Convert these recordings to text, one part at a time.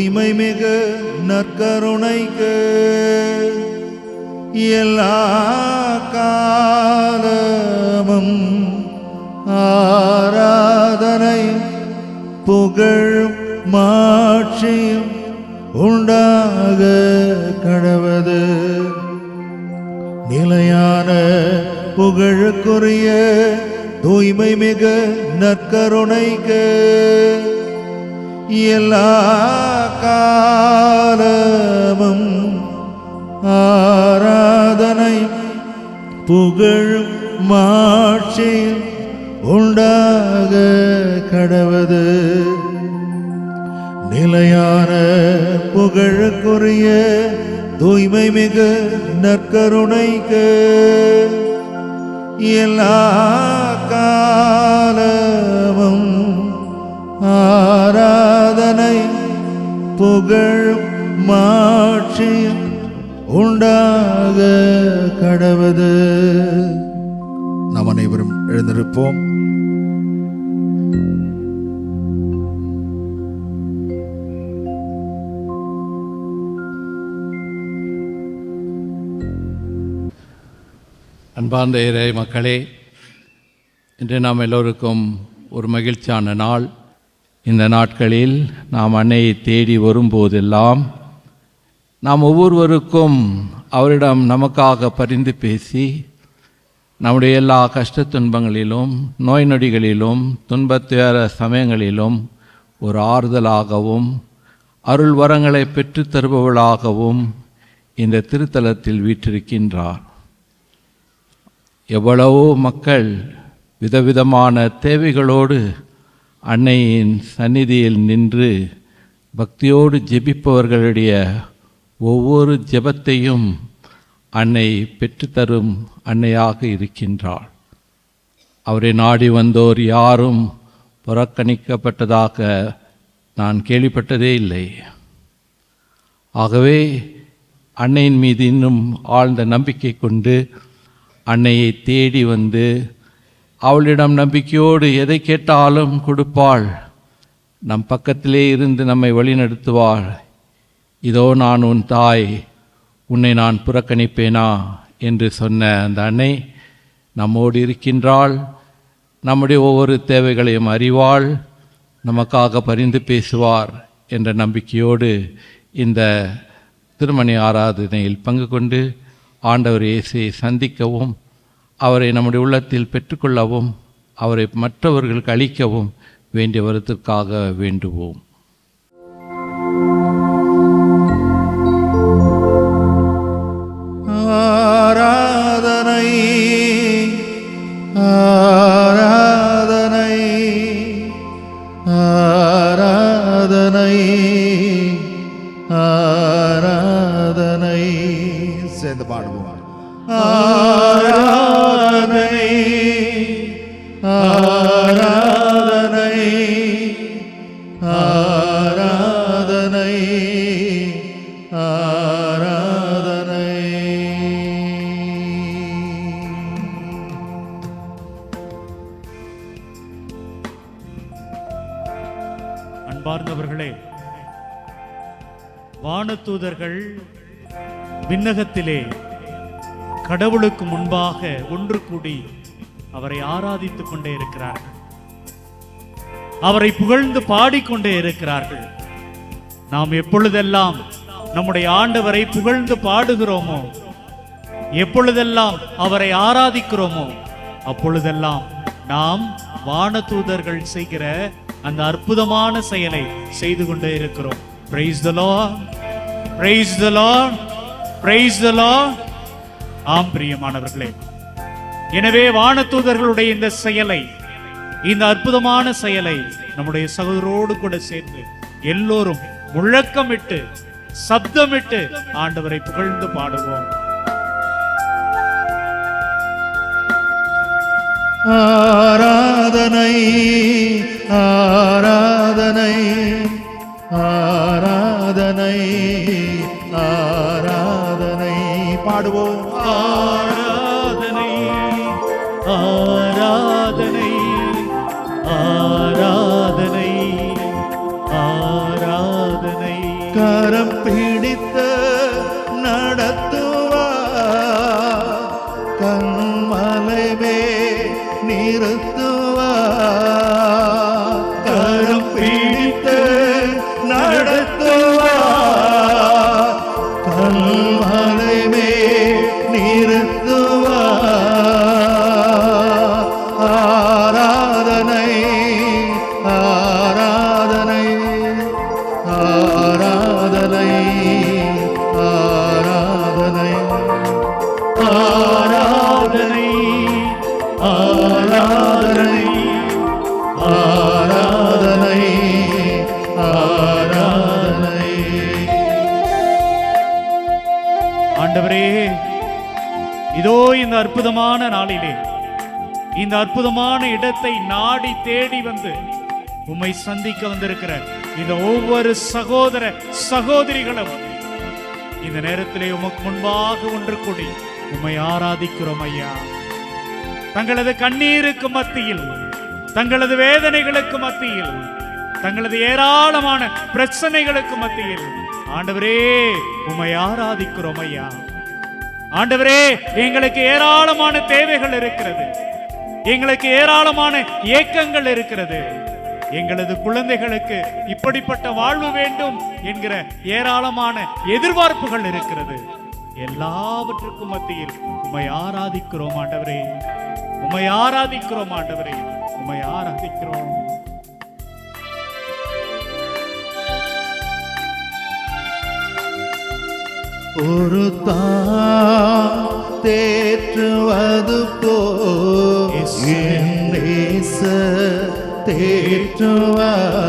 தூய்மை மிகு நற்கருணைக்கு எல்லா காலமும் ஆராதனை புகழ் மாட்சியும் உண்டாக கடவது. நிலையான புகழுக்குரிய தூய்மை மிகு நற்கருணைக்கு எல்லா காலமும் ஆராதனை புகழும் மாட்சியும் உண்டாக கடவது. நிலையான புகழுக்குரிய தூய்மை மிகு நற்கருணைக்கு எல்லா காலமும் ஆராதனை புகழும் மாட்சியும் உண்டாக கடவது. நாம் அனைவரும் எழுந்திருப்போம். அன்பார்ந்த இறை மக்களே, இன்று நாம் எல்லோருக்கும் ஒரு மகிழ்ச்சியான நாள். இந்த நாட்களில் நாம் அன்னையை தேடி வரும்போதெல்லாம் நாம் ஒவ்வொருவருக்கும் அவரிடம் நமக்காக பரிந்து பேசி நம்முடைய எல்லா கஷ்ட துன்பங்களிலும் நோய் நொடிகளிலும் துன்பத்துயர சமயங்களிலும் ஒரு ஆறுதலாகவும் அருள் வரங்களை பெற்று தருபவளாகவும் இந்த திருத்தலத்தில் வீற்றிருக்கின்றார். எவ்வளவோ மக்கள் விதவிதமான தேவைகளோடு அன்னையின் சந்நிதியில் நின்று பக்தியோடு ஜெபிப்பவர்களுடைய ஒவ்வொரு ஜெபத்தையும் அன்னை பெற்றுத்தரும் அன்னையாக இருக்கின்றாள். அவரை நாடி வந்தோர் யாரும் புறக்கணிக்கப்பட்டதாக நான் கேள்விப்பட்டதே இல்லை. ஆகவே அன்னையின் மீது இன்னும் ஆழ்ந்த நம்பிக்கை கொண்டு அன்னையை தேடி வந்து அவளிடம் நம்பிக்கையோடு எதை கேட்டாலும் கொடுப்பாள். நம் பக்கத்திலே இருந்து நம்மை வழிநடத்துவாள். இதோ நான் உன் தாய், உன்னை நான் புறக்கணிப்பேனா என்று சொன்ன அந்த அன்னை நம்மோடு இருக்கின்றாள். நம்முடைய ஒவ்வொரு தேவைகளையும் அறிவாள், நமக்காக பரிந்து பேசுவார் என்ற நம்பிக்கையோடு இந்த திருமணி ஆராதனையில் பங்கு கொண்டு ஆண்டவர் இயேசுவை சந்திக்கவும் அவரை நம்முடைய உள்ளத்தில் பெற்றுக்கொள்ளவும் அவரை மற்றவர்களுக்கு அளிக்கவும் வேண்டிய வரத்திற்காக வேண்டுவோம். ஆராதனை ஆராதனை ஆராதனை ஆராதனை சேர்ந்து பாடுவோம். ஆராதனை ஆராதனை ஆராதனை ஆராதனை. அன்பார்ந்தவர்களே, வானதூதர்கள் விண்ணகத்திலே கடவுளுக்கு முன்பாக ஒன்று கூடி அவரை ஆராதித்துக் கொண்டே இருக்கிறார்கள். அவரை புகழ்ந்து பாடிக்கொண்டே இருக்கிறார்கள். நாம் எப்பொழுதெல்லாம் நம்முடைய ஆண்டவரை புகழ்ந்து பாடுகிறோமோ, எப்பொழுதெல்லாம் அவரை ஆராதிக்கிறோமோ, அப்பொழுதெல்லாம் நாம் வானதூதர்கள் செய்கிற அந்த அற்புதமான செயலை செய்து கொண்டே இருக்கிறோம். Praise the Lord, praise the Lord, praise the Lord. ஆம் பிரியமானவர்களே, எனவே வானதூதர்களுடைய இந்த செயலை, இந்த அற்புதமான செயலை நம்முடைய சகோதரோடு கூட சேர்ந்து எல்லோரும் முழக்கமிட்டு சப்தமிட்டு ஆண்டவரை புகழ்ந்து பாடுவோம். ஆராதனை ஆராதனை ஆராதனை ஆராதனை பாடுவோம். ஆராதனை ஆராதனை ஆராதனை ஆராதனை கண்மலைமே நிறுத்துவார், கரம் பிடித்து நடத்துவார், கண்மலைமே நிறுத்துவார். ஆராதனை ஆராதனை ஆராதனை ஆராதனை ஆராதனை ஆராதனை ஆராதனை ஆராதனை. ஆண்டவரே, இதோ இந்த அற்புதமான நாளிலே இந்த அற்புதமான இடத்தை நாடி தேடி வந்து உம்மை சந்திக்க வந்திருக்கிற இந்த ஒவ்வொரு சகோதர சகோதரிகளும் இந்த நேரத்திலே உமக்கு முன்பாக ஒன்று கூடி உம்மை ஆராதிக்கிறோம் ஐயா. தங்களது கண்ணீருக்கு மத்தியில், தங்களது வேதனைகளுக்கு மத்தியில், தங்களது ஏராளமான பிரச்சனைகளுக்கு மத்தியில் ஆண்டவரே உம்மை ஆராதிக்கிறோம் ஐயா. ஆண்டவரே, எங்களுக்கு ஏராளமான தேவைகள் இருக்கிறது, எங்களுக்கு ஏராளமான ஏக்கங்கள் இருக்கிறது. எங்களது குழந்தைகளுக்கு இப்படிப்பட்ட வாழ்வு வேண்டும் என்கிற ஏராளமான எதிர்பார்ப்புகள் இருக்கிறது. எல்லாவற்றுக்கும் மத்தியில் உம்மை ஆராதிக்கிறோம் ஆண்டவரே, உம்மை ஆராதிக்கிறோம் ஆண்டவரே, உம்மை ஆராதிக்கிறோம். ஒரு தான் தேற்றுவது போல் என் நேசர் தேற்றுவார்.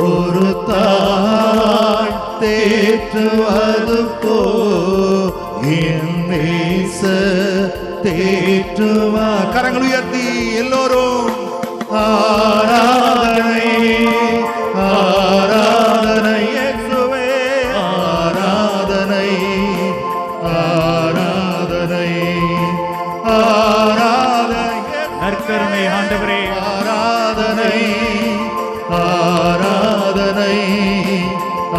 ஒரு தாய் தேற்றுவது போல் என் நேசர் தேற்றுவார். கரங்கள் உயர்த்தி எல்லோரும் ஆராதனை ஆராதனை இயேசுவே, ஆராதனை ஆராதனை ஆராதனை. நற்கருணை ஆண்டவரே, ஆராதனை ஆராதனை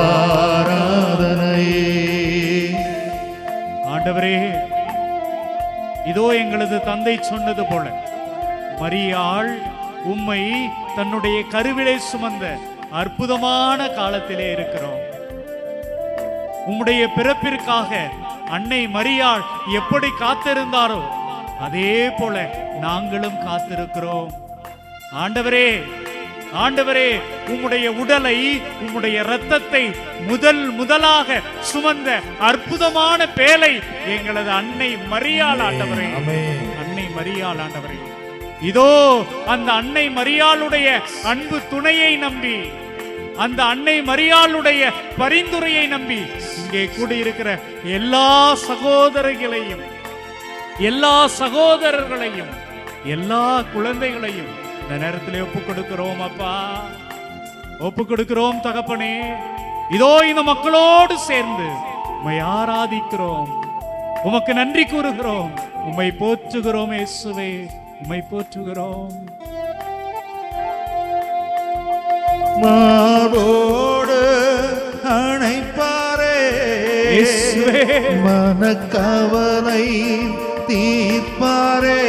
ஆராதனை. ஆண்டவரே, இதோ எங்களது தந்தை சொன்னது போல மரியாள் உம்மை தன்னுடைய கருவிலே சுமந்த அற்புதமான காலத்திலே இருக்கிறோம். உம்முடைய பிறப்பிற்காக அன்னை மரியாள் எப்படி காத்திருந்தாரோ அதே போல நாங்களும் காத்திருக்கிறோம். ஆண்டவரே, ஆண்டவரே, உம்முடைய உடலை, உம்முடைய இரத்தத்தை முதலாக சுமந்த அற்புதமான பேலை எங்களது அன்னை மரியாள் ஆண்டவரே, அன்னை மரியாள் ஆண்டவரே. இதோ அந்த அன்னை மரியாளுடைய அன்பு துணையை நம்பி, அந்த அன்னை மரியாளுடைய பரிந்துரையை நம்பி இங்கே கூடியிருக்கிற எல்லா சகோதரிகளையும், எல்லா சகோதரர்களையும், எல்லா குழந்தைகளையும் இந்த நேரத்திலே ஒப்புக் கொடுக்கிறோம் அப்பா, ஒப்புக் கொடுக்கிறோம் தகப்பனே. இதோ இந்த மக்களோடு சேர்ந்து உம்மை ஆராதிக்கிறோம், உமக்கு நன்றி கூறுகிறோம், உம்மை போற்றுகிறோம் இயேசுவே, உம்மை போற்றுகிறோம். மாவோடு அணைப்பாரே இயேசுவே, மனக்கவலை தீர்ப்பாரே,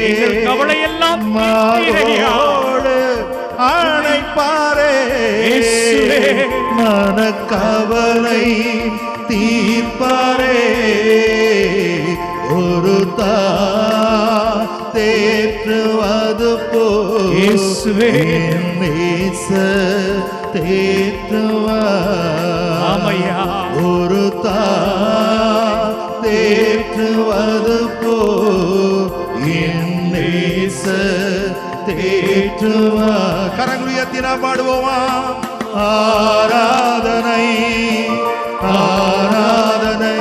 எங்கள் கவலையெல்லாம் மாவோடு அணைப்பாரே இயேசுவே, மனக்கவலை தீர்ப்பாரே. ஒரு தேற்றுவது போல் இயேசுவே, நேசர் தேற்றுவார். ஆமையா, ஒரு தேற்றுவது போல் என் நேசர் தேற்றுவார். கரங்கள் உயர்த்தி நாம் பாடுவோமா? ஆராதனை ஆராதனை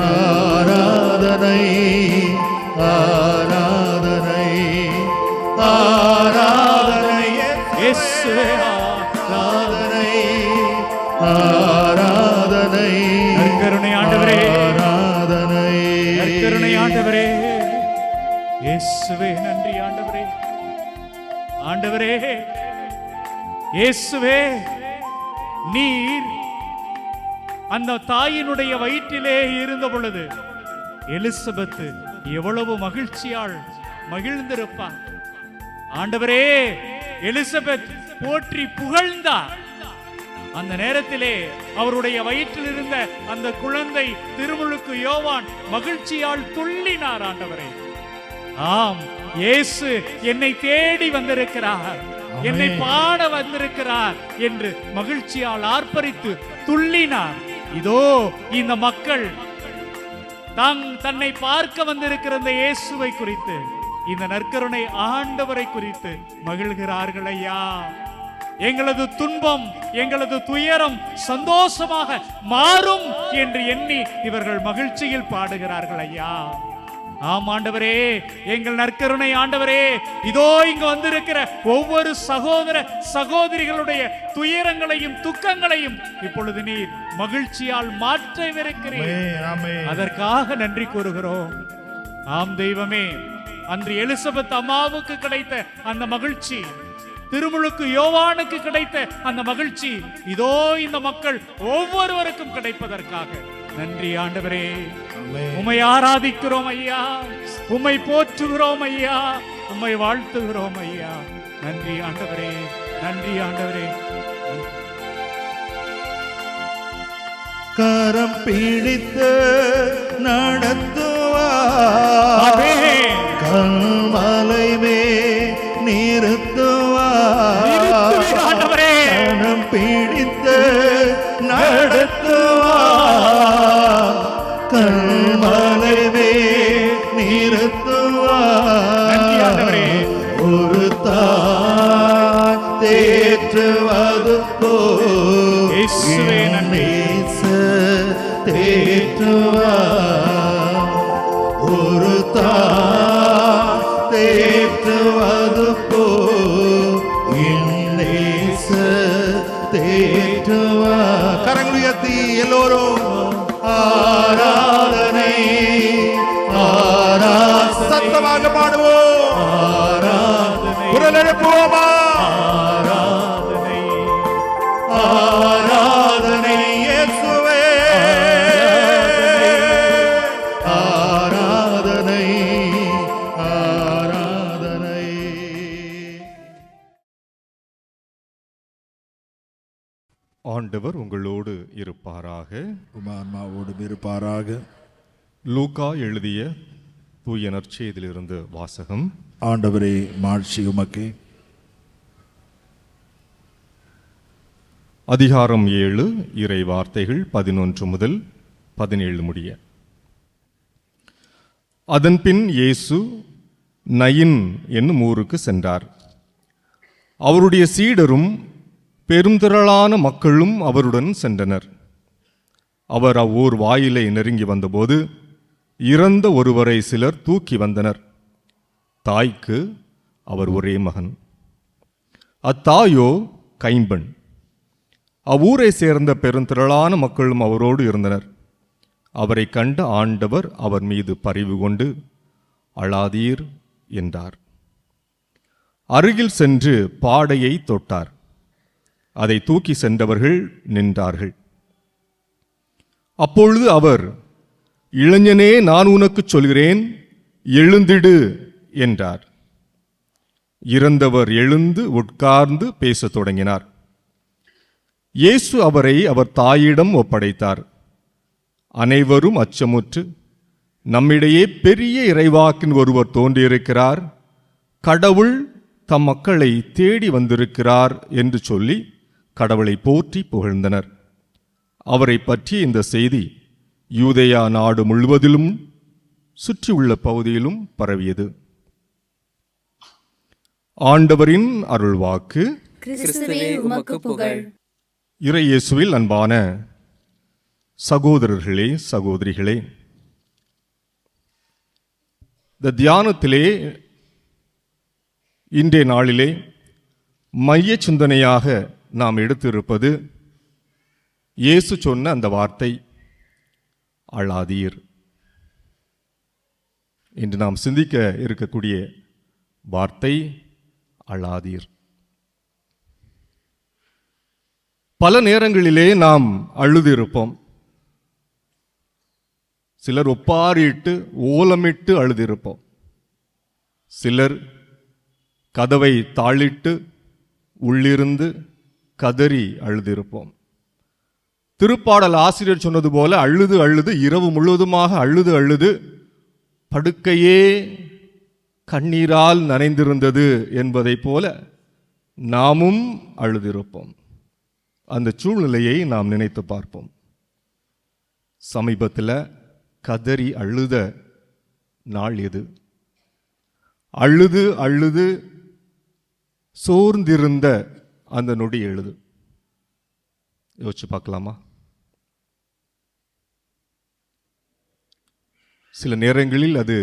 ஆராதனை ஆராதனை ஆராதனை இயேசுவே, ஆராதனை ஆராதனை. நற்கருணை ஆண்டவரே, ஆராதனை நற்கருணை ஆண்டவரே, இயேசுவே நன்றி ஆண்டவரே. ஆண்டவரே இயேசுவே, நீர் அந்த தாயினுடைய வயிற்றிலே இருந்த பொழுது எலிசபெத் எவ்வளவு மகிழ்ச்சியால் மகிழ்ந்திருப்பார். ஆண்டவரே, எலிசபெத் போற்றி புகழ்ந்தார். அந்த நேரத்திலே அவருடைய வயிற்றில் இருந்த அந்த குழந்தை திருமுழுக்கு யோவான் மகிழ்ச்சியால் துள்ளினார். ஆண்டவரே, ஆம், இயேசு என்னை தேடி வந்திருக்கிறார், என்னை பாட வந்திருக்கிறார் என்று மகிழ்ச்சியால் ஆர்ப்பரித்து துள்ளினார். இதோ இந்த மக்கள் தன்னை பார்க்க வந்திருக்கிற இந்த இயேசுவை குறித்து, இந்த நற்கருணை ஆண்டவரை குறித்து மகிழ்கிறார்கள். ஐயா, எங்களது துன்பம், எங்களது துயரம் சந்தோஷமாக மாறும் என்று எண்ணி இவர்கள் மகிழ்ச்சியில் பாடுகிறார்கள். ஐயா, ஆம் ஆண்டவரே, எங்கள் நற்கருணை ஆண்டவரே, இதோ இங்கு வந்திருக்கிற ஒவ்வொரு சகோதர சகோதரிகளுடைய துயரங்களையும் துக்கங்களையும் இப்பொழுது நீர் மகிழ்ச்சியால் மாற்றவிருக்கிறீர். அதற்காக நன்றி கூறுகிறோம். ஆம் தெய்வமே, அன்று எலிசபெத் அம்மாவுக்கு கிடைத்த அந்த மகிழ்ச்சி, திருமுழுக்கு யோவானுக்கு கிடைத்த அந்த மகிழ்ச்சி, இதோ இந்த மக்கள் ஒவ்வொருவருக்கும் கிடைப்பதற்காக நன்றி ஆண்டவரே. உம்மை ஆராதிக்கிறோம் ஐயா, உம்மை போற்றுகிறோம் ஐயா, உம்மை வாழ்த்துகிறோம் ஐயா. நன்றி ஆண்டவரே, நன்றி ஆண்டவரே. கரம் பிடித்து நடத்துவார், கல்மலை மேல் நிறுத்துவார். கரம் பிடித்து நடத்துவார், கல்மலை மேல் நிறுத்துவார். ஒரு தாய் தேற்றுவது போல் தேற்றுவார். ஒரு தாய் தேற்றுவது போல் தேற்றுவார். கரங்கள் உயர்த்தி எல்லோரும் ஆராதனை சத்தமாக பாடுவோம். குரல் எழுப்புவோமா? ஆராதனை இயேசுவே, ஆராதனை ஆராதனை. ஆண்டவர் உங்களோடு இருப்பாராக, ஆன்மாவோடும் இருப்பாராக. லூக்கா எழுதிய தூய நற்செய்தியிலிருந்து வாசகம். ஆண்டவரே, மாட்சி உமக்கே. அதிகாரம் 7, இறை வார்த்தைகள் 11 முதல் 17 முடிய. அதன்பின் இயேசு நயின் என்னும் ஊருக்கு சென்றார். அவருடைய சீடரும் பெருந்திரளான மக்களும் அவருடன் சென்றனர். அவர் அவ்வூர் வாயிலை நெருங்கி வந்தபோது இறந்த ஒருவரை சிலர் தூக்கி வந்தனர். தாய்க்கு அவர் ஒரே மகன். அத்தாயோ கைம்பெண். அவ்வூரை சேர்ந்த பெருந்திரளான மக்களும் அவரோடு இருந்தனர். அவரை கண்ட ஆண்டவர் அவர் மீது பரிவு கொண்டு, அழாதீர் என்றார். அருகில் சென்று பாடையை தொட்டார். அதை தூக்கி சென்றவர்கள் நின்றார்கள். அப்பொழுது அவர், இளைஞனே, நான் உனக்கு சொல்கிறேன், எழுந்திடு என்றார். இறந்தவர் எழுந்து உட்கார்ந்து பேசத் தொடங்கினார். இயேசு அவரை அவர் தாயிடம் ஒப்படைத்தார். அனைவரும் அச்சமுற்று, நம்மிடையே பெரிய இறைவாக்கின் ஒருவர் தோன்றியிருக்கிறார், கடவுள் தம் மக்களை தேடி வந்திருக்கிறார் என்று சொல்லி கடவுளை போற்றி புகழ்ந்தனர். அவரை பற்றிய இந்த செய்தி யூதேயா நாடு முழுவதிலும் சுற்றியுள்ள பகுதியிலும் பரவியது. ஆண்டவரின் அருள்வாக்கு. இறை இயேசுவில் அன்பான சகோதரர்களே, சகோதரிகளே, இந்த தியானத்திலே இன்றைய நாளிலே மைய சிந்தனையாக நாம் எடுத்திருப்பது இயேசு சொன்ன அந்த வார்த்தை, அழாதீர். இன்று நாம் சிந்திக்க இருக்கக்கூடிய வார்த்தை அழாதீர். பல நேரங்களிலே நாம் அழுதிருப்போம். சிலர் ஒப்பாரிட்டு ஓலமிட்டு அழுதிருப்போம். சிலர் கதவை தாளிட்டு உள்ளிருந்து கதறி அழுதிருப்போம். திருப்பாடல் ஆசிரியர் சொன்னது போல அழுது அழுது இரவு முழுவதுமாக அழுது அழுது படுக்கையே கண்ணீரால் நனைந்திருந்தது என்பதை போல நாமும் அழுதிருப்போம். அந்த சூழ்நிலையை நாம் நினைத்து பார்ப்போம். சமீபத்தில் கதறி அழுத நாள் எது? அழுது அழுது சோர்ந்திருந்த அந்த நொடி எழுது. யோசிச்சு பார்க்கலாமா? சில நேரங்களில் அது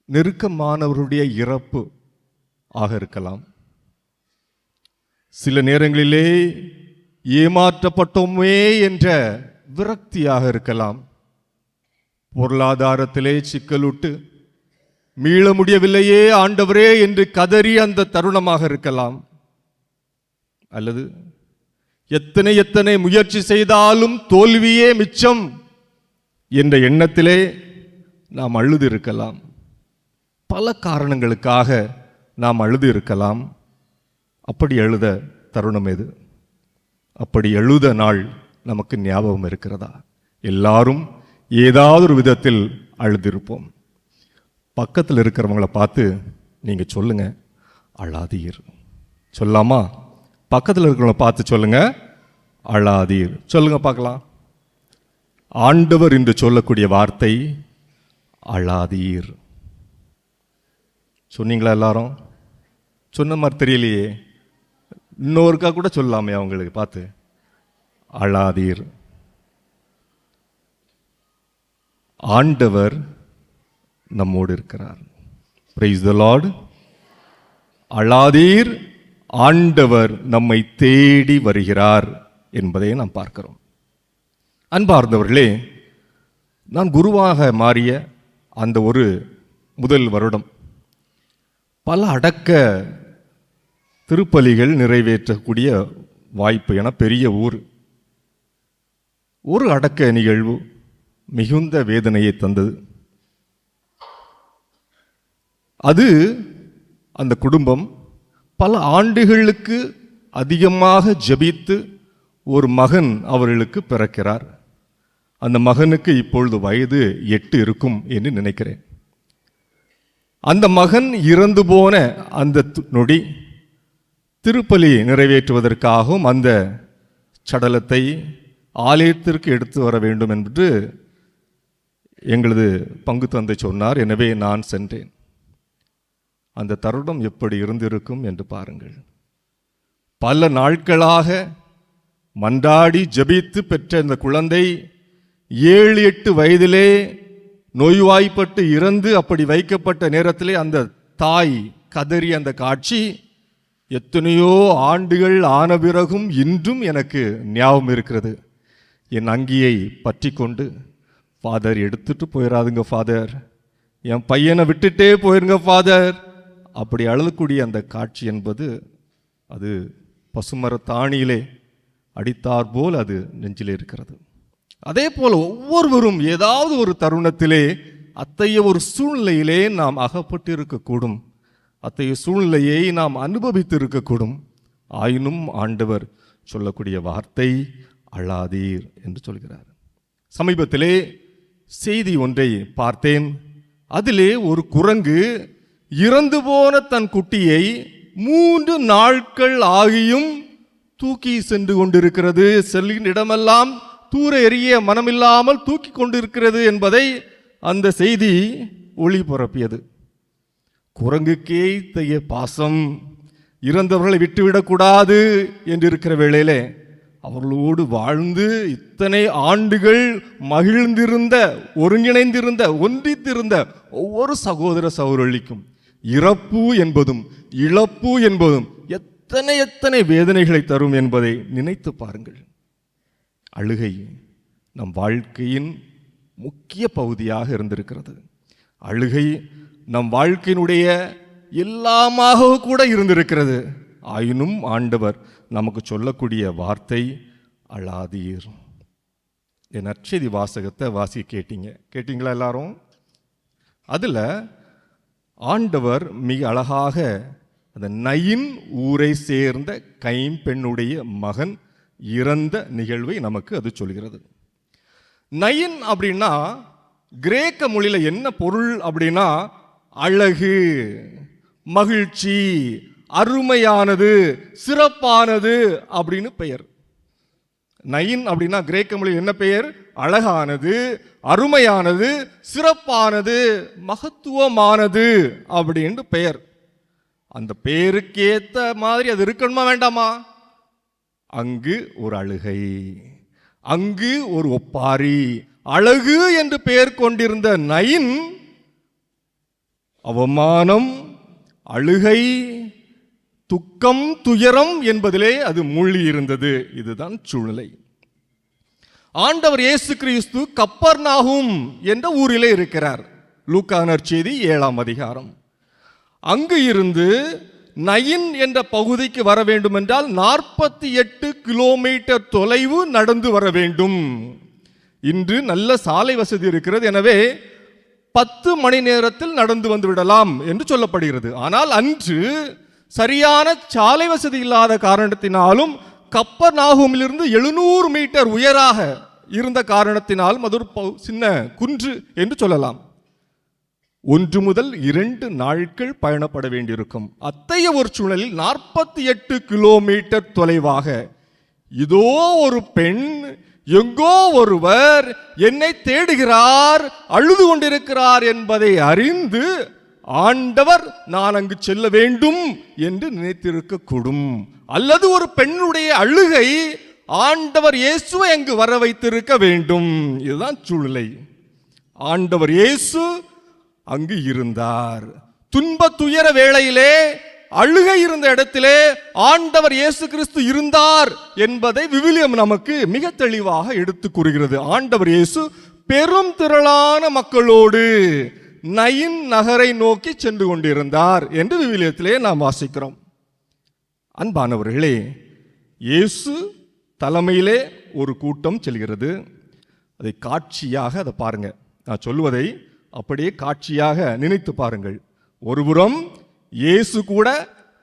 நெருக்கமானவருடைய இறப்பு ஆக இருக்கலாம். சில நேரங்களிலே ஏமாற்றப்பட்டோமே என்ற விரக்தியாக இருக்கலாம். பொருளாதாரத்திலே சிக்கலுட்டு மீள முடியவில்லையே ஆண்டவரே என்று கதறி அந்த தருணமாக இருக்கலாம். அல்லது எத்தனை எத்தனை முயற்சி செய்தாலும் தோல்வியே மிச்சம் என்ற எண்ணத்திலே நாம் அழுது இருக்கலாம். பல காரணங்களுக்காக நாம் அழுது இருக்கலாம். அப்படி அழுத தருணம் எது? அப்படி அழுத நாள் நமக்கு ஞாபகம் இருக்கிறதா? எல்லாரும் ஏதாவது ஒரு விதத்தில் அழுதிருப்போம். பக்கத்தில் இருக்கிறவங்களை பார்த்து நீங்க சொல்லுங்க, அழாதீர். சொல்லாமா? பக்கத்தில் இருக்கிறவங்களை பார்த்து சொல்லுங்க, அழாதீர். சொல்லுங்க பார்க்கலாம். ஆண்டவர் என்று சொல்லக்கூடிய வார்த்தை அழாதீர். சொன்னீங்களா? எல்லாரும் சொன்ன மாதிரி தெரியலையே. இன்னொருக்கா கூட சொல்லாமே அவங்களுக்கு பார்த்து, அழாதீர். ஆண்டவர் நம்மோடு இருக்கிறார். Price the Lord. அழாதீர், ஆண்டவர் நம்மை தேடி வருகிறார் என்பதை நாம் பார்க்கிறோம். அன்பார்ந்தவர்களே, நான் குருவாக மாறிய அந்த ஒரு முதல் வருடம் பல அடக்க திருப்பலிகள் நிறைவேற்றக்கூடிய வாய்ப்பு. என பெரிய ஊர். ஒரு அடக்க நிகழ்வு மிகுந்த வேதனையை தந்தது. அது அந்த குடும்பம் பல ஆண்டுகளுக்கு அதிகமாக ஜெபித்து ஒரு மகன் அவர்களுக்கு பிறக்கிறார். அந்த மகனுக்கு இப்பொழுது வயது 8 இருக்கும் என்று நினைக்கிறேன். அந்த மகன் இறந்து போன அந்த நொடி திருப்பலி நிறைவேற்றுவதற்காகவும் அந்த சடலத்தை ஆலயத்திற்கு எடுத்து வர வேண்டும் என்று எங்களது பங்கு தந்தை சொன்னார். எனவே நான் சென்றேன். அந்த தருணம் எப்படி இருந்திருக்கும் என்று பாருங்கள். பல நாட்களாக மன்றாடி ஜெபித்து பெற்ற இந்த குழந்தை 7-8 வயதிலே நோய்வாய்ப்பட்டு இறந்து அப்படி வைக்கப்பட்ட நேரத்திலே அந்த தாய் கதறி அந்த காட்சி எத்தனையோ ஆண்டுகள் ஆன பிறகும் இன்றும் எனக்கு ஞாபகம் இருக்கிறது. என் அங்கியை பற்றி கொண்டு, ஃபாதர் எடுத்துட்டு போயிடாதுங்க ஃபாதர், என் பையனை விட்டுட்டே போயிருங்க ஃபாதர், அப்படி அழுதக்கூடிய அந்த காட்சி என்பது அது பசுமர தாணியிலே அடித்தார் போல் அது நெஞ்சிலே இருக்கிறது. அதே போல ஒவ்வொருவரும் ஏதாவது ஒரு தருணத்திலே அத்தகைய ஒரு சூழ்நிலையிலே நாம் அகப்பட்டு இருக்கக்கூடும். அத்தகைய சூழ்நிலையை நாம் அனுபவித்து இருக்கக்கூடும். ஆயினும் ஆண்டவர் சொல்லக்கூடிய வார்த்தை அழாதீர் என்று சொல்கிறார். சமீபத்திலே செய்தி ஒன்றை பார்த்தேன். அதிலே ஒரு குரங்கு இறந்து போன தன் குட்டியை 3 நாட்கள் ஆகியும் தூக்கி சென்று கொண்டிருக்கிறது. செல்கின்ற இடமெல்லாம் தூர எறிய மனமில்லாமல் தூக்கி கொண்டிருக்கிறது என்பதை அந்த செய்தி ஒளிபரப்பியது. குரங்குக்கே இத்தகைய பாசம், இறந்தவர்களை விட்டுவிடக்கூடாது என்று இருக்கிற வேளையிலே அவர்களோடு வாழ்ந்து இத்தனை ஆண்டுகள் மகிழ்ந்திருந்த, ஒருங்கிணைந்திருந்த, ஒன்றித்திருந்த ஒவ்வொரு சகோதர சகோதரிக்கும் இறப்பு என்பதும் இழப்பு என்பதும் எத்தனை எத்தனை வேதனைகளை தரும் என்பதை நினைத்து பாருங்கள். அழுகை நம் வாழ்க்கையின் முக்கிய பகுதியாக இருந்திருக்கிறது. அழுகை நம் வாழ்க்கையினுடைய எல்லாமாக கூட இருந்திருக்கிறது. ஆயினும் ஆண்டவர் நமக்கு சொல்லக்கூடிய வார்த்தை அழாதீர். என் நற்செய்தி வாசகத்தை கேட்டீங்களா எல்லாரும்? அதில் ஆண்டவர் மிக அழகாக அந்த நயின் ஊரை சேர்ந்த கைம்பெண்ணுடைய மகன் இறந்த நிகழ்வை நமக்கு அது சொல்கிறது. நயின் அப்படின்னா கிரேக்க மொழியில என்ன பொருள் அப்படின்னா அழகு, மகிழ்ச்சி, அருமையானது, சிறப்பானது அப்படின்னு பெயர். நயின் அப்படின்னா கிரேக்க மொழியில் என்ன பெயர்? அழகானது, அருமையானது, சிறப்பானது, மகத்துவமானது அப்படின்னு பெயர். அந்த பெயருக்கேத்த மாதிரி அது இருக்கணுமா வேண்டாமா? அங்கு ஒரு அழுகை, அங்கு ஒரு ஒப்பாரி, அழகு என்று பெயர் கொண்டிருந்த நயின் அவமானம், அழுகை, துக்கம், துயரம் என்பதிலே அது மூழ்கி இருந்தது. இதுதான் சூழ்நிலை. ஆண்டவர் இயேசு கிறிஸ்து கப்பர்நாகும் என்ற ஊரிலே இருக்கிறார். லூக்கா நற்செய்தி 7ஆம் அதிகாரம். அங்கு இருந்து நயின் என்ற பகுதிக்கு வர வேண்டும் என்றால் 48 கிலோமீட்டர் தொலைவு நடந்து வர வேண்டும். இன்று நல்ல சாலை வசதி இருக்கிறது, எனவே 10 மணி நேரத்தில் நடந்து வந்து விடலாம் என்று சொல்லப்படுகிறது. ஆனால் அன்று சரியான சாலை வசதி இல்லாத காரணத்தினாலும் கப்பர்நாகூமிலிருந்து 700 மீட்டர் உயராக இருந்த காரணத்தினாலும் அது ஒரு சின்ன குன்று என்று சொல்லலாம். 1 முதல் 2 நாட்கள் பயணப்பட வேண்டியிருக்கும். அத்தகைய ஒரு சூழலில் 48 கிலோமீட்டர் தொலைவாக இதோ ஒரு பெண், எங்கோ ஒருவர் என்னை தேடுகிறார், அழுது கொண்டிருக்கிறார் என்பதை அறிந்து ஆண்டவர் நான் அங்கு செல்ல வேண்டும் என்று நினைத்திருக்க கூடும். அல்லது ஒரு பெண்ணுடைய அழுகை ஆண்டவர் இயேசுவை அங்கு வர வைத்திருக்க வேண்டும். இதுதான் சூழ்நிலை. ஆண்டவர் இயேசு அங்கு இருந்தார். துன்ப துயர வேளையிலே அழுகை இருந்த இடத்திலே ஆண்டவர் இயேசு கிறிஸ்து இருந்தார் என்பதை விவிலியம் நமக்கு மிக தெளிவாக எடுத்து கூறுகிறது. ஆண்டவர் இயேசு பெரும் திரளான மக்களோடு நயின் நகரை நோக்கி சென்று கொண்டிருந்தார் என்று விவிலியத்திலே நாம் வாசிக்கிறோம். அன்பானவர்களே, இயேசு தலைமையிலே ஒரு கூட்டம் செல்கிறது. அதை காட்சியாக அதை பாருங்க. நான் சொல்லுவதை அப்படியே காட்சியாக நினைத்து பாருங்கள். ஒருபுறம் இயேசு கூட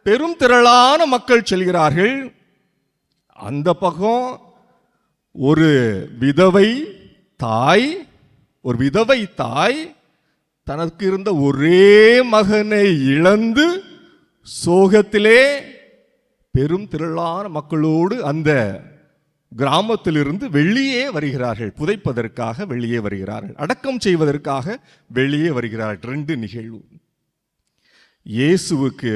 பெரும் திரளான மக்கள் செல்கிறார்கள். அந்த பக்கம் ஒரு விதவை தாய் தனக்கு இருந்த ஒரே மகனை இழந்து சோகத்திலே பெரும் திரளான மக்களோடு அந்த கிராமத்திலிருந்து வெளியே வருகிறார்கள். புதைப்பதற்காக வெளியே வருகிறார்கள், அடக்கம் செய்வதற்காக வெளியே வருகிறார்கள். 2 நிகழ்வு. இயேசுவுக்கு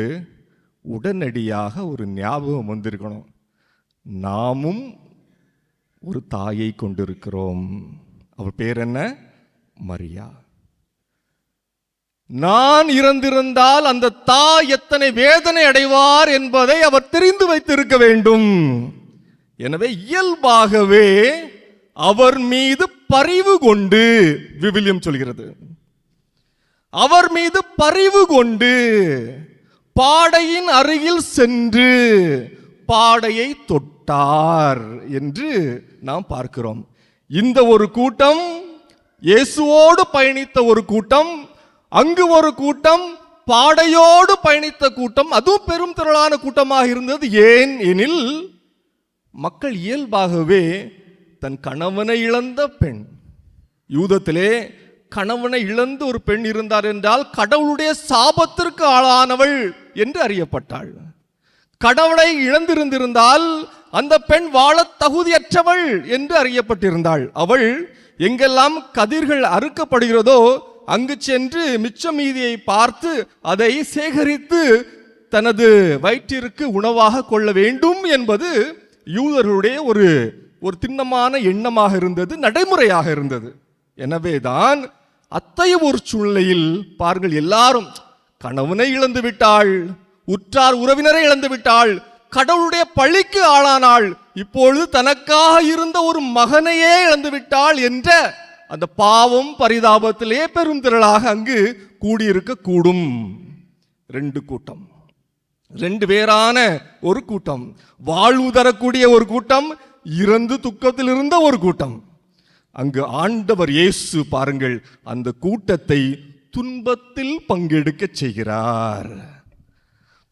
உடனடியாக ஒரு ஞாபகம் வந்திருக்கணும். நாமும் ஒரு தாயை கொண்டிருக்கிறோம். அவர் பேர் என்ன? மரியா. நான் இறந்திருந்தால் அந்த தாய் எத்தனை வேதனை அடைவார் என்பதை அவர் தெரிந்து வைத்திருக்க வேண்டும். எனவே இயல்பாகவே அவர் மீது பரிவு கொண்டு, விவிலியம் சொல்கிறது, அவர் மீது பரிவு கொண்டு பாடையின் அருகில் சென்று பாடையை தொட்டார் என்று நாம் பார்க்கிறோம். இந்த ஒரு கூட்டம், இயேசுவோடு பயணித்த ஒரு கூட்டம், அங்கு ஒரு கூட்டம், பாடையோடு பயணித்த கூட்டம், அதுவும் பெரும் திரளான கூட்டமாக இருந்தது. ஏன் எனில் மக்கள் இயல்பாகவே தன் கணவனை இழந்த பெண், யூதத்திலே கணவனை இழந்து ஒரு பெண் இருந்தார் என்றால் கடவுளுடைய சாபத்திற்கு ஆளானவள் என்று அறியப்பட்டாள். கடவுளை இழந்திருந்திருந்தால் அந்த பெண் வாழ தகுதியற்றவள் என்று அறியப்பட்டிருந்தாள். அவள் எங்கெல்லாம் கதிர்கள் அறுக்கப்படுகிறதோ அங்கு சென்று மிச்ச மீதியை பார்த்து அதை சேகரித்து தனது வயிற்றிற்கு உணவாக கொள்ள வேண்டும் என்பது யூதர்களுடைய ஒரு திண்ணமான எண்ணமாக இருந்தது, நடைமுறையாக இருந்தது. எனவேதான் அத்தகைய ஒரு சூழ்நிலையில் பாருங்கள், எல்லாரும் கணவனை இழந்து விட்டாள், உற்றார் உறவினரை இழந்து விட்டாள், கடவுளுடைய பழிக்கு ஆளானாள், இப்பொழுது தனக்காக இருந்த ஒரு மகனையே இழந்து விட்டாள் என்ற அந்த பாவம் பரிதாபத்திலே பெரும் திரளாக அங்கு கூடியிருக்க கூடும். 2 கூட்டம், 2 பேரான ஒரு கூட்டம், வாழ்வு தரக்கூடிய ஒரு கூட்டம், இறந்து துக்கத்தில் இருந்த ஒரு கூட்டம். அங்கு ஆண்டவர் இயேசு பாருங்கள் அந்த கூட்டத்தை துன்பத்தில் பங்கெடுக்க செய்கிறார்,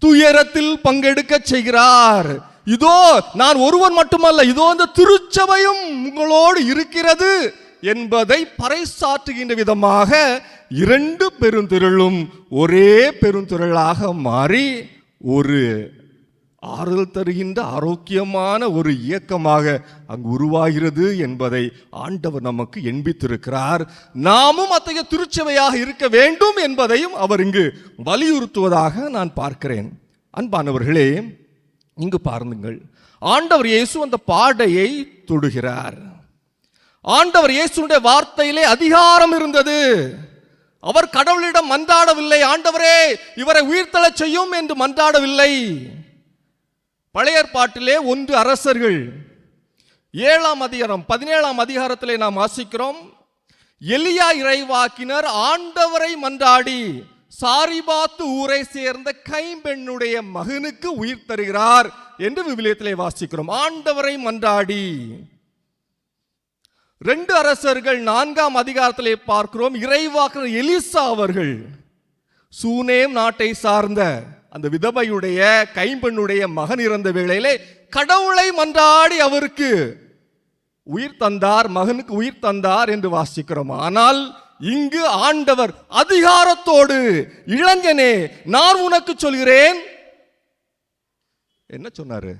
துயரத்தில் பங்கெடுக்க செய்கிறார். இதோ நான் ஒருவன் மட்டுமல்ல, இதோ இந்த திருச்சபையும் உங்களோடு இருக்கிறது என்பதை பறைசாற்றுகின்ற விதமாக இரண்டு பெருந்திரளும் ஒரே பெருந்திரளாக மாறி ஒரு ஆறுதல் தருகின்ற ஆரோக்கியமான ஒரு இயக்கமாக அங்கு உருவாகிறது என்பதை ஆண்டவர் நமக்கு எண்பித்திருக்கிறார். நாமும் அத்தகைய திருச்சபையாக இருக்க வேண்டும் என்பதையும் அவர் இங்கு வலியுறுத்துவதாக நான் பார்க்கிறேன். அன்பானவர்களே, இங்கு பாருங்கள், ஆண்டவர் இயேசு அந்த பாடையை தொடுகிறார். ஆண்டவர் இயேசுடைய வார்த்தையிலே அதிகாரம் இருந்தது. அவர் கடவுளிடம் மன்றாடவில்லை, ஆண்டவரே இவரை உயிர்த்தெழச் செய்யும் என்று மன்றாடவில்லை. பழைய ஏற்பாட்டிலே 1 அரசர்கள் 7ஆம் அதிகாரம் 17ஆம் அதிகாரத்திலே நாம் வாசிக்கிறோம். எலியா இறைவாக்கினர் ஆண்டவரை மன்றாடி சாரிபாத்து ஊரை சேர்ந்த கைம்பெண்ணுடைய மகனுக்கு உயிர் தருகிறார் என்று விவிலியத்திலே வாசிக்கிறோம். ஆண்டவரை மன்றாடி 2 அரசர்கள் 4ஆம் அதிகாரத்திலே பார்க்கிறோம். இறைவாக்கினர் எலிசா அவர்கள் சூனேம் நாட்டை சார்ந்த அந்த விதவையுடைய கைம்பெண்ணுடைய மகன் இறந்த வேளையிலே கடவுளை மன்றாடி அவருக்கு உயிர் தந்தார், மகனுக்கு உயிர் தந்தார் என்று வாசிக்கிறோம். ஆனால் இங்கு ஆண்டவர் அதிகாரத்தோடு, இளைஞனே நான் உனக்கு சொல்கிறேன், என்ன சொன்னாரு?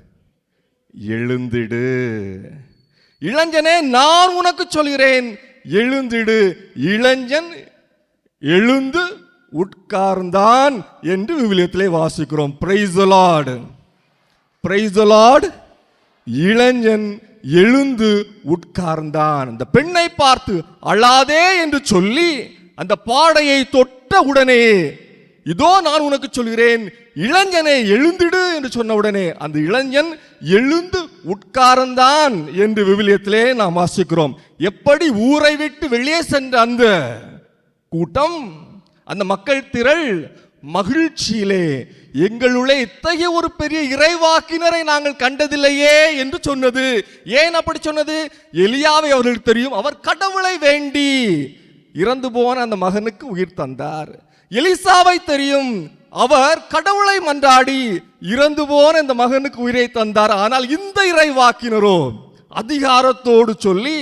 எழுந்திடு. இளைஞனே நான் உனக்கு சொல்கிறேன், எழுந்திடு. இளைஞன் எழுந்து உட்கார்ந்தான் என்று விவிலியத்திலே வாசிக்கிறோம். Price the Lord, price the Lord. இளைஞன் எழுந்து உட்கார்ந்தான். அந்த பெண்ணை பார்த்து அழாதே என்று சொல்லி அந்த பாடையை தொட்ட உடனே, இதோ நான் உனக்கு சொல்கிறேன், இளைஞனை எழுந்திடு என்று சொன்ன உடனே அந்த இளைஞன் எழுந்து உட்கார்ந்தான் என்று விவிலியத்திலே நாம் வாசிக்கிறோம். எப்படி ஊரை விட்டு வெளியே சென்ற அந்த கூட்டம், அந்த மக்கள் திரள் மகிழ்ச்சியிலே எங்களுடைய இத்தகைய ஒரு பெரிய இறைவாக்கினரை நாங்கள் கண்டதில்லையே என்று சொன்னது. ஏன் அப்படி சொன்னது? எலியாவை அவர்களுக்கு தெரியும், அவர் கடவுளை வேண்டி இறந்து போன அந்த மகனுக்கு உயிர் தந்தார். எலிசாவை தெரியும், அவர் கடவுளை மன்றாடி இறந்து போன இந்த மகனுக்கு உயிரை தந்தார். ஆனால் இந்த இறைவாக்கினரோ அதிகாரத்தோடு சொல்லி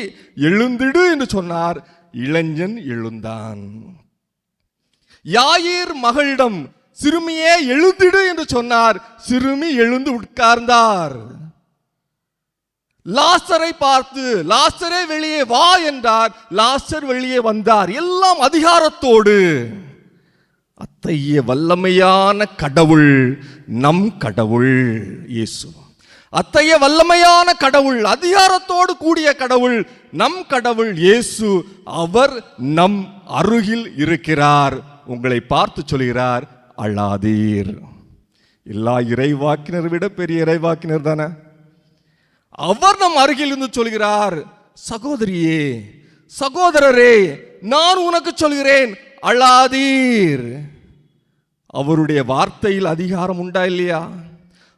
எழுந்திடு என்று சொன்னார். இளைஞன் எழுந்தான். யாயீர் மகளிடம் சிறுமியே எழுந்திடு என்று சொன்னார். சிறுமி எழுந்து உட்கார்ந்தார். லாசரை பார்த்து லாசரே வெளியே வா என்றார். லாசர் வெளியே வந்தார். எல்லாம் அதிகாரத்தோடு. அத்தகைய வல்லமையான கடவுள் நம் கடவுள் இயேசு. அத்தகைய வல்லமையான கடவுள், அதிகாரத்தோடு கூடிய கடவுள் நம் கடவுள் இயேசு. அவர் நம் அருகில் இருக்கிறார். உங்களை பார்த்து சொல்கிறார், அழாதீர். எல்லா இறைவாக்கினர் விட பெரிய இறைவாக்கினர் தானே. அவர் நம் அருகில் இருந்து சொல்கிறார், சகோதரியே சகோதரரே நான் உனக்கு சொல்கிறேன், அழாதீர். அவருடைய வார்த்தையில் அதிகாரம் உண்டா இல்லையா?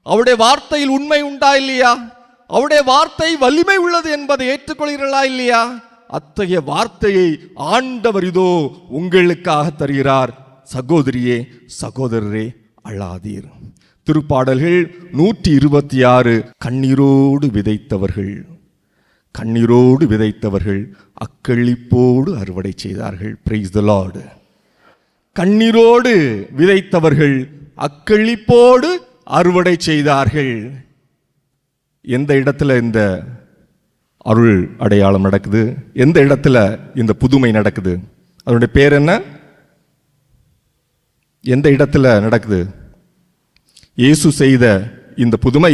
அவருடைய வார்த்தையில் உண்மை உண்டா இல்லையா? அவருடைய வார்த்தை வலிமை உள்ளது என்பதை ஏற்றுக்கொள்கிறீர்களா இல்லையா? அத்தகைய வார்த்தையை ஆண்டவர் இதோ உங்களுக்காக தருகிறார். சகோதரியே சகோதரரே அழாதீர். திருப்பாடல்கள் 126. கண்ணீரோடு விதைத்தவர்கள், கண்ணீரோடு விதைத்தவர்கள் அக்களிப்போடு அறுவடை செய்தார்கள். Price the Lord. கண்ணீரோடு விதைத்தவர்கள் அக்களிப்போடு அறுவடை செய்தார்கள். எந்த இடத்துல இந்த அருள் அடையாளம் நடக்குது? எந்த இடத்துல இந்த புதுமை நடக்குது? அதனுடைய பேர் என்ன? எந்த இடத்துல நடக்குது? இயேசு செய்த இந்த புதுமை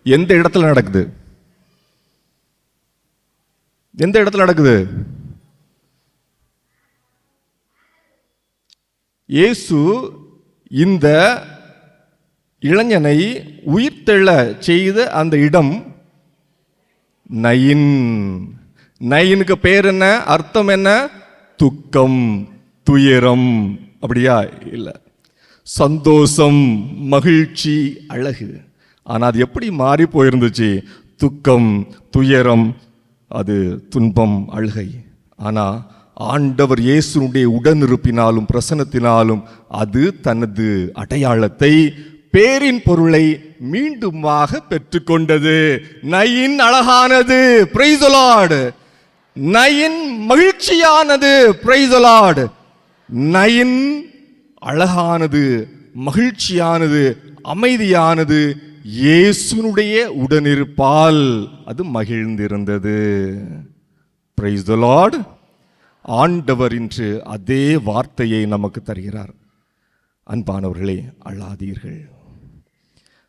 எந்த இடத்துல நடக்குது? எந்த இடத்துல நடக்குது? இயேசு இந்த இளைஞனை உயிர்த்தெழ செய்த அந்த இடம் நயின். நயினுக்கு பேர் என்ன? அர்த்தம் என்ன? துக்கம், துயரம். அப்படியா? இல்லை, சந்தோஷம், மகிழ்ச்சி, அழகு. ஆனால் அது எப்படி மாறி போயிருந்துச்சு? துக்கம், துயரம், அது துன்பம், அழுகை. ஆனால் ஆண்டவர் இயேசுனுடைய உடனிருப்பினாலும் பிரசன்னத்தினாலும் அது தனது அடையாளத்தை, பேரின் பொருளை மீண்டுமாக பெற்றுக்கொண்டது. நயின் அழகானது, பிரைஸ் தி லார்ட். நயின் மகிழ்ச்சியானது, பிரைஸ் தி லார்ட். நயின் அழகானது, மகிழ்ச்சியானது, அமைதியானது. இயேசுனுடைய உடனிருப்பால் அது மகிழ்ந்திருந்தது. Price the Lord. ஆண்டவர் இன்று அதே வார்த்தையை நமக்கு தருகிறார். அன்பானவர்களே, அழாதீர்கள்,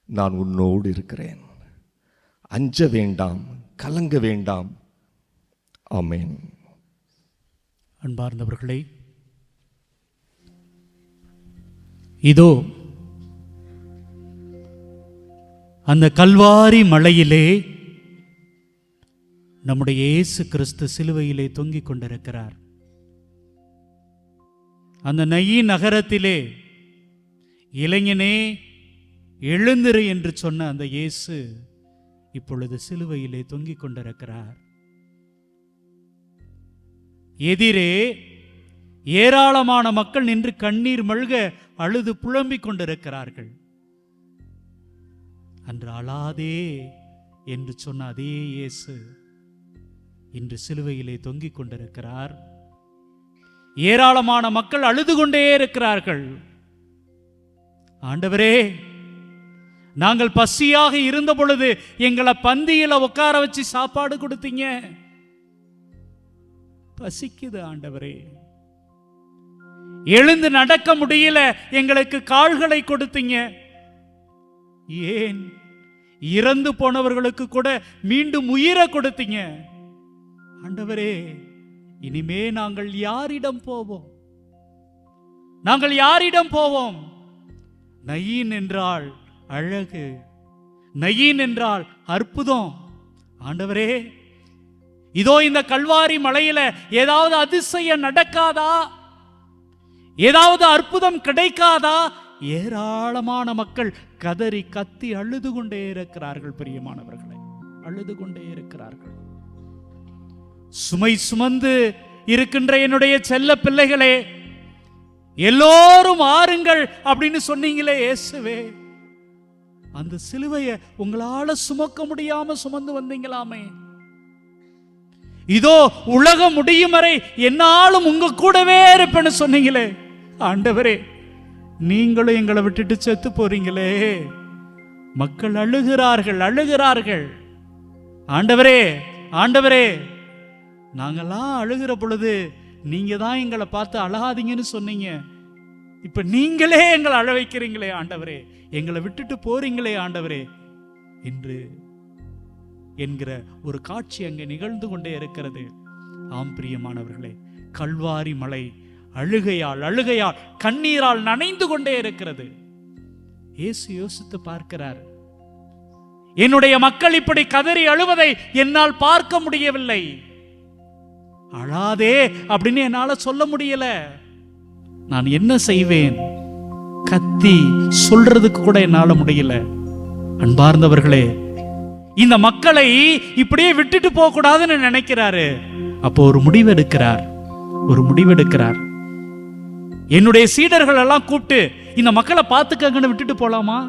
நான் உன்னோடு இருக்கிறேன், அஞ்ச வேண்டாம், கலங்க வேண்டாம். ஆமென். அன்பார்ந்தவர்களே, இதோ அந்த கல்வாரி மலையிலே நம்முடைய இயேசு கிறிஸ்து சிலுவையிலே தொங்கிக் கொண்டிருக்கிறார். அந்த நயின் நகரத்திலே இளைஞனே எழுந்திரு என்று சொன்ன அந்த இயேசு இப்பொழுது சிலுவையிலே தொங்கிக் கொண்டிருக்கிறார். எதிரே ஏராளமான மக்கள் நின்று கண்ணீர் மல்க அழுது புலம்பிக் கொண்டிருக்கிறார்கள். அன்று அழாதே என்று சொன்ன அதே இயேசு இன்று சிலுவையிலே தொங்கிக் கொண்டிருக்கிறார். ஏராளமான மக்கள் அழுது கொண்டே இருக்கிறார்கள். ஆண்டவரே, நாங்கள் பசியாக இருந்த பொழுது எங்களை பந்தியில உட்கார வச்சு சாப்பாடு கொடுத்தீங்க. பசிக்குது ஆண்டவரே, எழுந்து நடக்க முடியல, எங்களுக்கு கால்களை கொடுத்தீங்க. ஏன் இறந்து போனவர்களுக்கு கூட மீண்டும் உயிரை கொடுத்தீங்க. ஆண்டவரே, இனிமே நாங்கள் யாரிடம் போவோம்? நாங்கள் யாரிடம் போவோம்? நயின் என்றால் அழகு, நயின் என்றால் அற்புதம். ஆண்டவரே, இதோ இந்த கல்வாரி மலையில ஏதாவது அதிசயம் நடக்காதா? ஏதாவது அற்புதம் கிடைக்காதா? ஏராளமான மக்கள் கதறி கத்தி அழுது கொண்டே இருக்கிறார்கள். பிரியமானவர்களே, அழுது கொண்டே இருக்கிறார்கள். சுமை சுமந்து இருக்கின்ற என்னுடைய செல்ல பிள்ளைகளே, எல்லோரும் ஆறுங்கள் அப்படின்னு சொன்னீங்களே இயேசுவே, அந்த சிலுவையை உங்களால சுமக்க முடியாம சுமந்து வந்தீங்களாமே. இதோ உலகம் முடியும் வரை என்னாலும் உங்க கூடவே இருப்பேன்னு சொன்னீங்களே. ஆண்டவரே, நீங்களும் எங்களை விட்டுட்டு செத்து போறீங்களே. மக்கள் அழுகிறார்கள், அழுகிறார்கள். ஆண்டவரே, ஆண்டவரே, நாங்கெல்லாம் அழுகிற பொழுது நீங்க தான் எங்களை பார்த்து அழாதீங்கன்னு சொன்னீங்க. இப்ப நீங்களே எங்களை அழ வைக்கிறீங்களே ஆண்டவரே, எங்களை விட்டுட்டு போறீங்களே ஆண்டவரே என்று என்கிற ஒரு காட்சி அங்கே நிகழ்ந்து கொண்டே இருக்கிறது. ஆம் பிரியமானவர்களே, கல்வாரி மலை அழுகையால் அழுகையால் கண்ணீரால் நனைந்து கொண்டே இருக்கிறது. இயேசு யோசித்து பார்க்கிறார். என்னுடைய மக்கள் இப்படி கதறி அழுவதை என்னால் பார்க்க முடியவில்லை. அழாதே அப்படின்னு என்னால சொல்ல முடியல. நான் என்ன செய்வேன்? கத்தி சொல்றதுக்கு கூட என்னால முடியல. அன்பார்ந்தவர்களே, இந்த மக்களை இப்படியே விட்டுட்டு போக கூடாதுன்னு நினைக்கிறாரு. அப்போ ஒரு முடிவெடுக்கிறார். என்னுடைய சீடர்கள் எல்லாம் கூப்பிட்டு இந்த மக்களை பார்த்துக்கங்கன்னு விட்டுட்டு போலாமா?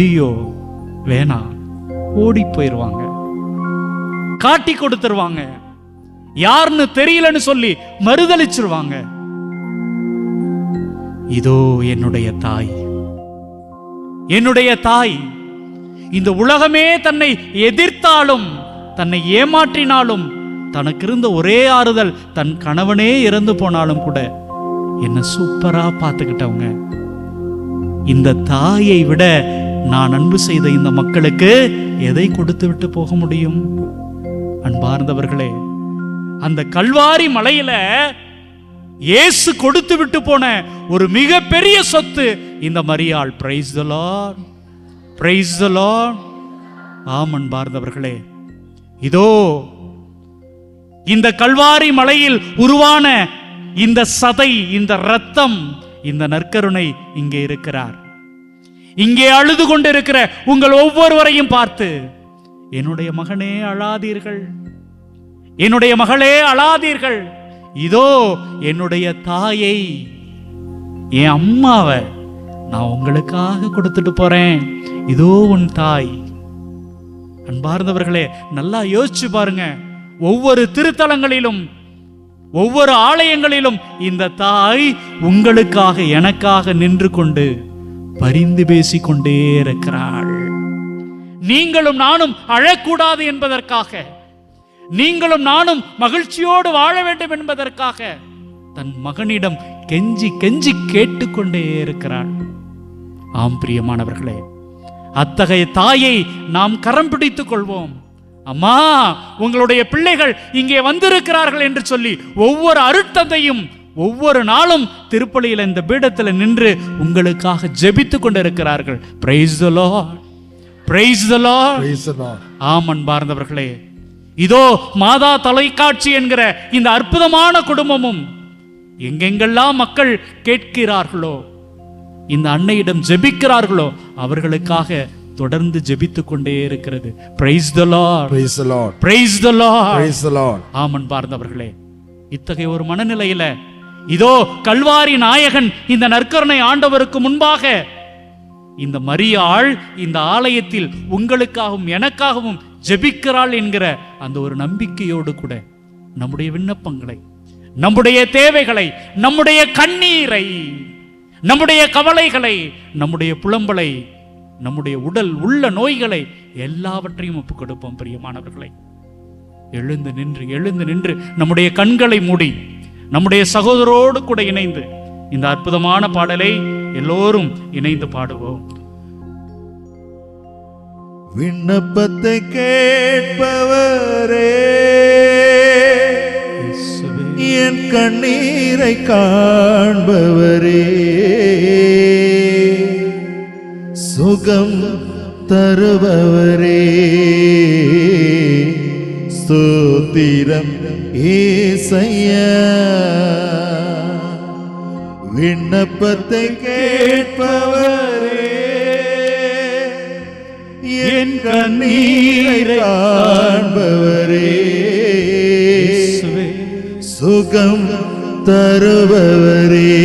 ஐயோ வேணாம், ஓடி போயிருவாங்க, காட்டி கொடுத்துருவாங்க, யாருன்னு தெரியலன்னு சொல்லி மறுதலிச்சிருவாங்க. இதோ என்னுடைய தாய், இந்த உலகமே தன்னை எதிர்த்தாலும் தன்னை ஏமாற்றினாலும் தனக்கு இருந்த ஒரே ஆறுதல் தன் கணவனே இறந்து போனாலும் கூட என்ன சூப்பரா பார்த்துக்கிட்டவங்க. இந்த தாயை விட நான் அன்பு செய்த இந்த மக்களுக்கு எதை கொடுத்து விட்டு போக முடியும்? அன்பார்ந்தவர்களே, அந்த கல்வாரி மலையில இயேசு கொடுத்து விட்டு போன ஒரு மிகப்பெரிய சொத்து இந்த மரியாள். Price the Lord, price the Lord. ஆம் அன்பார்ந்தவர்களே, இதோ இந்த கல்வாரி மலையில் உருவான இந்த சதை, இந்த இரத்தம், இந்த நற்கருணை இங்கே இருக்கிறார். இங்கே அழுது கொண்டிருக்கிற உங்கள் ஒவ்வொருவரையும் பார்த்து என்னுடைய மகனே அழாதீர்கள், என்னுடைய மகளே அழாதீர்கள், இதோ என்னுடைய தாயை, என் அம்மாவை நான் உங்களுக்காக கொடுத்துட்டு போறேன், இதோ உன் தாய். அன்பார்ந்தவர்களே, நல்லா யோசிச்சு பாருங்க. ஒவ்வொரு திருத்தலங்களிலும், ஒவ்வொரு ஆலயங்களிலும் இந்த தாய் உங்களுக்காக எனக்காக நின்று கொண்டு பரிந்து பேசிக்கொண்டே இருக்கிறாள். நீங்களும் நானும் அழக்கூடாது என்பதற்காக, நீங்களும் நானும் மகிழ்ச்சியோடு வாழ வேண்டும் என்பதற்காக தன் மகனிடம் கெஞ்சி கெஞ்சி கேட்டுக்கொண்டே இருக்கிறாள். ஆம் பிரியமானவர்களே, அத்தகைய தாயை நாம் கரம் பிடித்துக் கொள்வோம். அம்மா, உங்களுடைய பிள்ளைகள் இங்கே வந்திருக்கிறார்கள் என்று சொல்லி ஒவ்வொரு அருட்தந்தையும் ஒவ்வொரு நாளும் திருப்பலியில் இந்த பீடத்தில் நின்று உங்களுக்காக ஜெபித்துக் கொண்டிருக்கிறார்கள். Price the Lord, price the Lord. ஆம் அன்பார்ந்தவர்களே, இதோ மாதா தொலைக்காட்சி என்கிற இந்த அற்புதமான குடும்பமும் எங்கெங்கெல்லாம் மக்கள் கேட்கிறார்களோ, இந்த அன்னையிடம் ஜெபிக்கிறார்களோ, அவர்களுக்காக தொடர்ந்து ஜெபித்துக் கொண்டே இருக்கிறது. Price the Lord, Praise the Lord. Price the Lord. Praise the Lord. Amen பார்ந்தவர்களே, இத்தகைய ஒரு மனநிலையில இதோ கல்வாரி நாயகன் இந்த நற்கருணை ஆண்டவருக்கு முன்பாக இந்த மரியாள் இந்த ஆலயத்தில் உங்களுக்காகவும் எனக்காகவும் ஜெபிக்கிறாள் என்கிற அந்த ஒரு நம்பிக்கையோடு கூட நம்முடைய விண்ணப்பங்களை, நம்முடைய தேவைகளை, நம்முடைய கண்ணீரை, நம்முடைய கவலைகளை, நம்முடைய புலம்பலை, நம்முடைய உடல் உள்ள நோய்களை எல்லாவற்றையும் ஒப்புக் கொடுப்போம். பிரியமானவர்களை, எழுந்து நின்று நம்முடைய கண்களை மூடி நம்முடைய சகோதரோடு கூட இணைந்து இந்த அற்புதமான பாடலை எல்லோரும் இணைந்து பாடுவோம். விண்ணப்பத்தை கேட்பவரே, என் கண்ணீரை காண்பவரே, சுகம் தருபவரே, ஸ்தோத்திரம் ஏசையா. விண்ணப்பத்தை கேட்பவரே, என் கண்ணீரை காண்பவரே, சுகம் தருபவரே,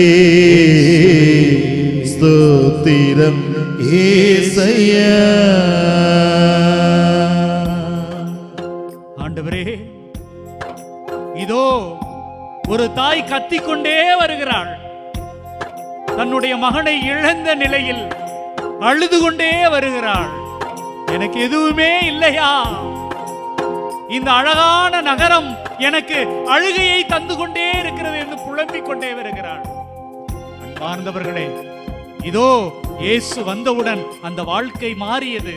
ஸ்தோத்திரம் ஏசையா. ஆண்டவரே, இதோ ஒரு தாய் கத்திக்கொண்டே வருகிறாள். தன்னுடைய மகனை இழந்த நிலையில் அழுது கொண்டே வருகிறாள். எனக்கு எதுவுமே இல்லையா? இந்த அழகான நகரம் எனக்கு அழுகையை தந்து கொண்டே இருக்கிறது என்று புலம்பிக் கொண்டே வருகிறாள். அன்பார்ந்தவர்களே, இதோ இயேசு வந்தவுடன் அந்த வாழ்க்கை மாறியது.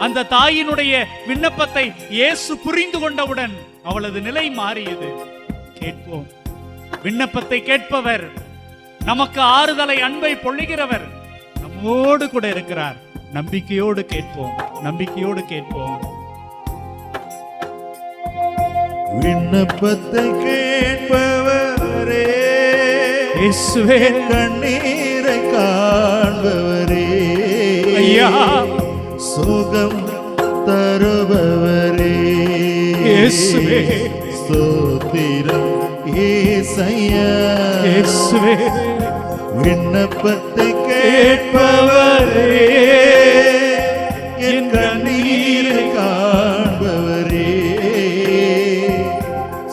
அந்த தாயினுடைய விண்ணப்பத்தை இயேசு புரிந்து கொண்டவுடன் அவளது நிலை மாறியது. கேட்போம். விண்ணப்பத்தை கேட்பவர், நமக்கு ஆறுதலை அன்பை பொழிகிறவர் நம்மோடு கூட இருக்கிறார். நம்பிக்கையோடு கேட்போம், நம்பிக்கையோடு கேட்போம். விண்ணப்பத்தை கேட்பவரே, இயேசுவே, கண்ணீரை காண்பவரே, ஐயா, சுகம் தருபவரே, இயேசுவே, ஸ்தோத்திரம் ஏசையா. இயேசுவே, விண்ணப்பத்தை கேட்பவரே, என் கண்ணீரை காண்பவரே,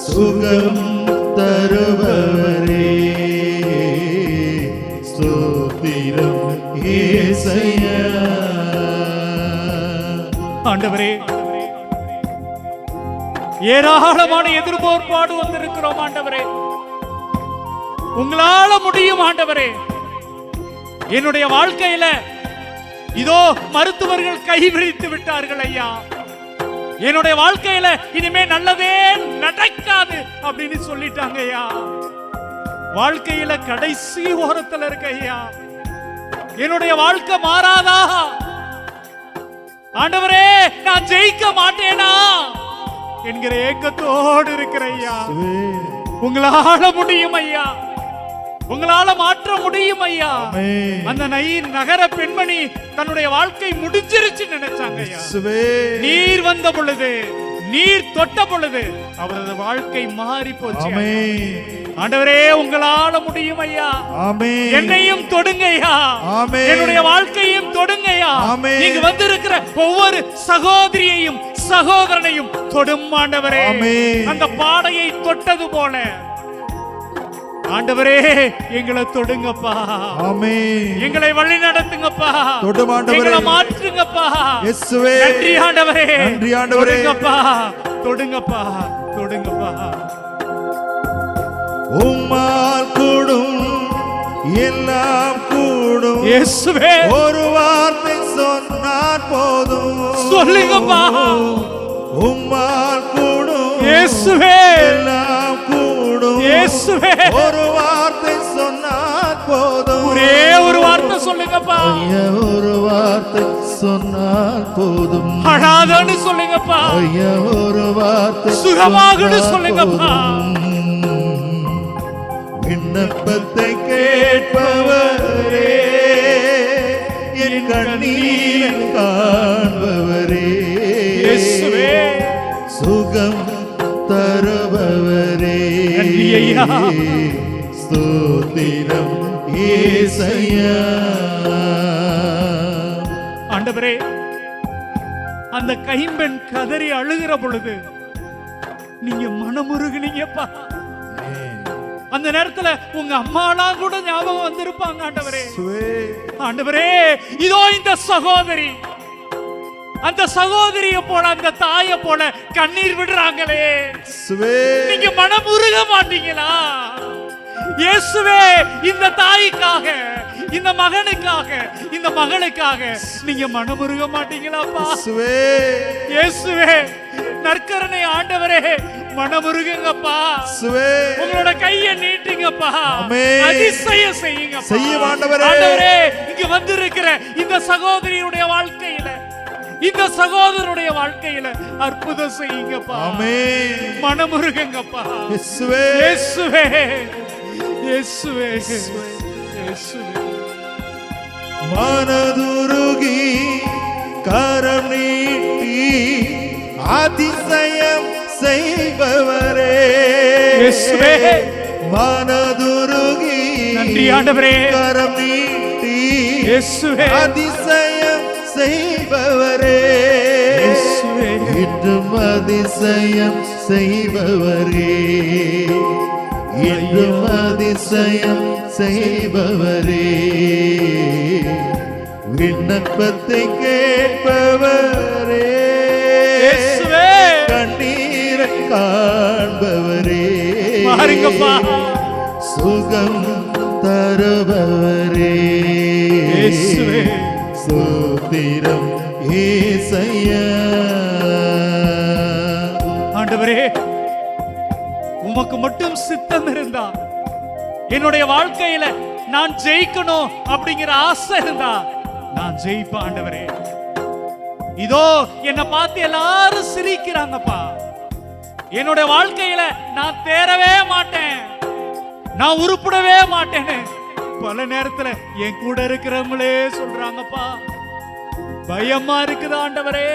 சுகம் தருபவரே, ஸ்தோத்திரம் ஏசையா. ஆண்டவரே, ஏராளமான எதிர்பார்ப்பாடு வந்திருக்கிறோம். ஆண்டவரே, உங்களால முடியும். ஆண்டவரே, என்னுடைய வாழ்க்கையில இதோ மருத்துவர்கள் கைவிரித்து விட்டார்கள் ஐயா. என்னுடைய வாழ்க்கையில இனிமே நல்லதே நடக்காது அப்படின்னு சொல்லிட்டாங்க ஐயா. வாழ்க்கையில கடைசி ஓரத்துல இருக்க ஐயா. என்னுடைய வாழ்க்கை மாறாதா? ஆண்டவரே, நான் ஜெயிக்க மாட்டேனா என்கிற ஏக்கத்தோடு இருக்கிற ஐயா. உங்களால முடியும் ஐயா. உங்களால மாற்ற முடியும் ஐயா. ஆமென். அந்த நகர பெண்மணி தன்னுடைய வாழ்க்கை முடிஞ்சிருச்சு நினைச்சாங்க ஐயா. இயேசுவே. நீர் வந்த பொழுது, நீர் தொட்ட பொழுது அவரது வாழ்க்கை மாறி போச்சு. ஆமென். ஆண்டவரே உங்களால முடியும் ஐயா. ஆமென். என்னையும் தொடுங்க ஐயா. ஆமென். என்னுடைய வாழ்க்கையும் தொடுங்க ஐயா. ஆமென். நீங்க வந்திருக்கிற ஒவ்வொரு சகோதரியையும் சகோதரனையும் தொடும் ஆண்டவரே. ஆமென். அந்த பாடையை தொட்டது போல ஆண்டவரே எங்களை தொடுங்கப்பா. ஆமென். எங்களை வழி நடத்துங்கப்பா. தொடும் ஆண்டவரே. எங்களை மாற்றுங்கப்பா. இயேசுவே. நன்றி ஆண்டவரே. நன்றி ஆண்டவரே. தொடுங்கப்பா, தொடுங்கப்பா, தொடுங்கப்பா. உம்மால் கூடும் எல்லாம் கூடும். இயேசுவே ஒரு வார்த்தை சொன்னார் போதும். சொல்லுங்கப்பா. உம்மால் கூடும் இயேசுவே எல்லாம் கூடும். இயேசுவே ஒரு வார்த்தை சொன்னார் போதும். ஒரே ஒரு வார்த்தை சொல்லுங்கப்பா. ஐயா, ஒரு வார்த்தை சொன்னால் போதும். அழாதன்னு சொல்லுங்கப்பா. ஐயா, ஒரு வார்த்தை சுகமாகுன்னு சொன்னால் சொல்லுங்கப்பா. போதும். விண்ணப்பத்தை கேட்பவரே, என் கண்ணீரை காண்பவரே, இயேசுவே சுகம் தருபவரே, நன்றி ஐயா. ஸ்தோத்திரம் இயேசையா. ஆண்டவரே அந்த கைம்பெண் கதறி அழுகிற பொழுது நீங்க மனமுருகினீங்கப்பா. அந்த நேரத்துல உங்க அம்மாலாம் கூட ஞாபகம் வந்திருப்பாங்க ஆண்டவரே. ஆண்டவரே இதோ இந்த சகோதரி, அந்த சகோதரிய போல, அந்த தாய போல கண்ணீர் விடுறாங்களே, நீங்க மனமுருக மாட்டீங்களா? இயேசுவே இந்த தாய்க்காக, இந்த மகனுக்காக, இந்த மகளுக்காக நீங்க மனமுருக மாட்டீங்களாப்பா? இயேசுவே நற்கருணை ஆண்டவரே மனமுருகங்கப்பா. உங்களோட கையை நீட்டுங்கப்பா. அதிசயம் செய்யுங்க ஆண்டவரே. இங்க வந்திருக்கிற இந்த சகோதரியுடைய வாழ்க்கையில, இந்த சகோதரனுடைய வாழ்க்கையில அற்புதம் செய்யுங்கப்பா. மனமுருகங்கப்பா. இயேசுவே இயேசுவே இயேசுவே இயேசுவே. மனதுருகி கரம் நீட்டி அதிசயம் செய்பவரே, இயேசுவே மனதுருகி நன்றி ஆண்டவரே. கரம் நீட்டி இயேசுவே அதிசயம் செய்பவரே, இயேசுவே இன்றும் அதிசயம் செய்பவரே, இன்றும் அதிசயம் செய்பவரே, விண்ணப்பத்தை கேட்பவரே, இயேசுவே கண்ணீரை காண்பவரே, பாருங்கப்பா. சுகம் தருபவரே, இயேசுவே ஸ்தோத்திரம் இயேசையா. ஆண்டவரே உமக்கு மட்டும் சித்தம் இருந்தா, என்னுடைய வாழ்க்கையில நான் ஜெயிக்கணும் அப்படிங்கிற ஆசை இருந்தா நான் ஜெயிப்பேன் ஆண்டவரே. இதோ என்னை பார்த்து எல்லாரும் சிரிக்கிறாங்கப்பா. என்னுடைய வாழ்க்கையில நான் தேரவே மாட்டேன், நான் உருப்படவே மாட்டேன்னு பல நேரத்துல என் கூட இருக்கிறவங்களே சொல்றாங்கப்பா. பயமா இருக்குது ஆண்டவரே.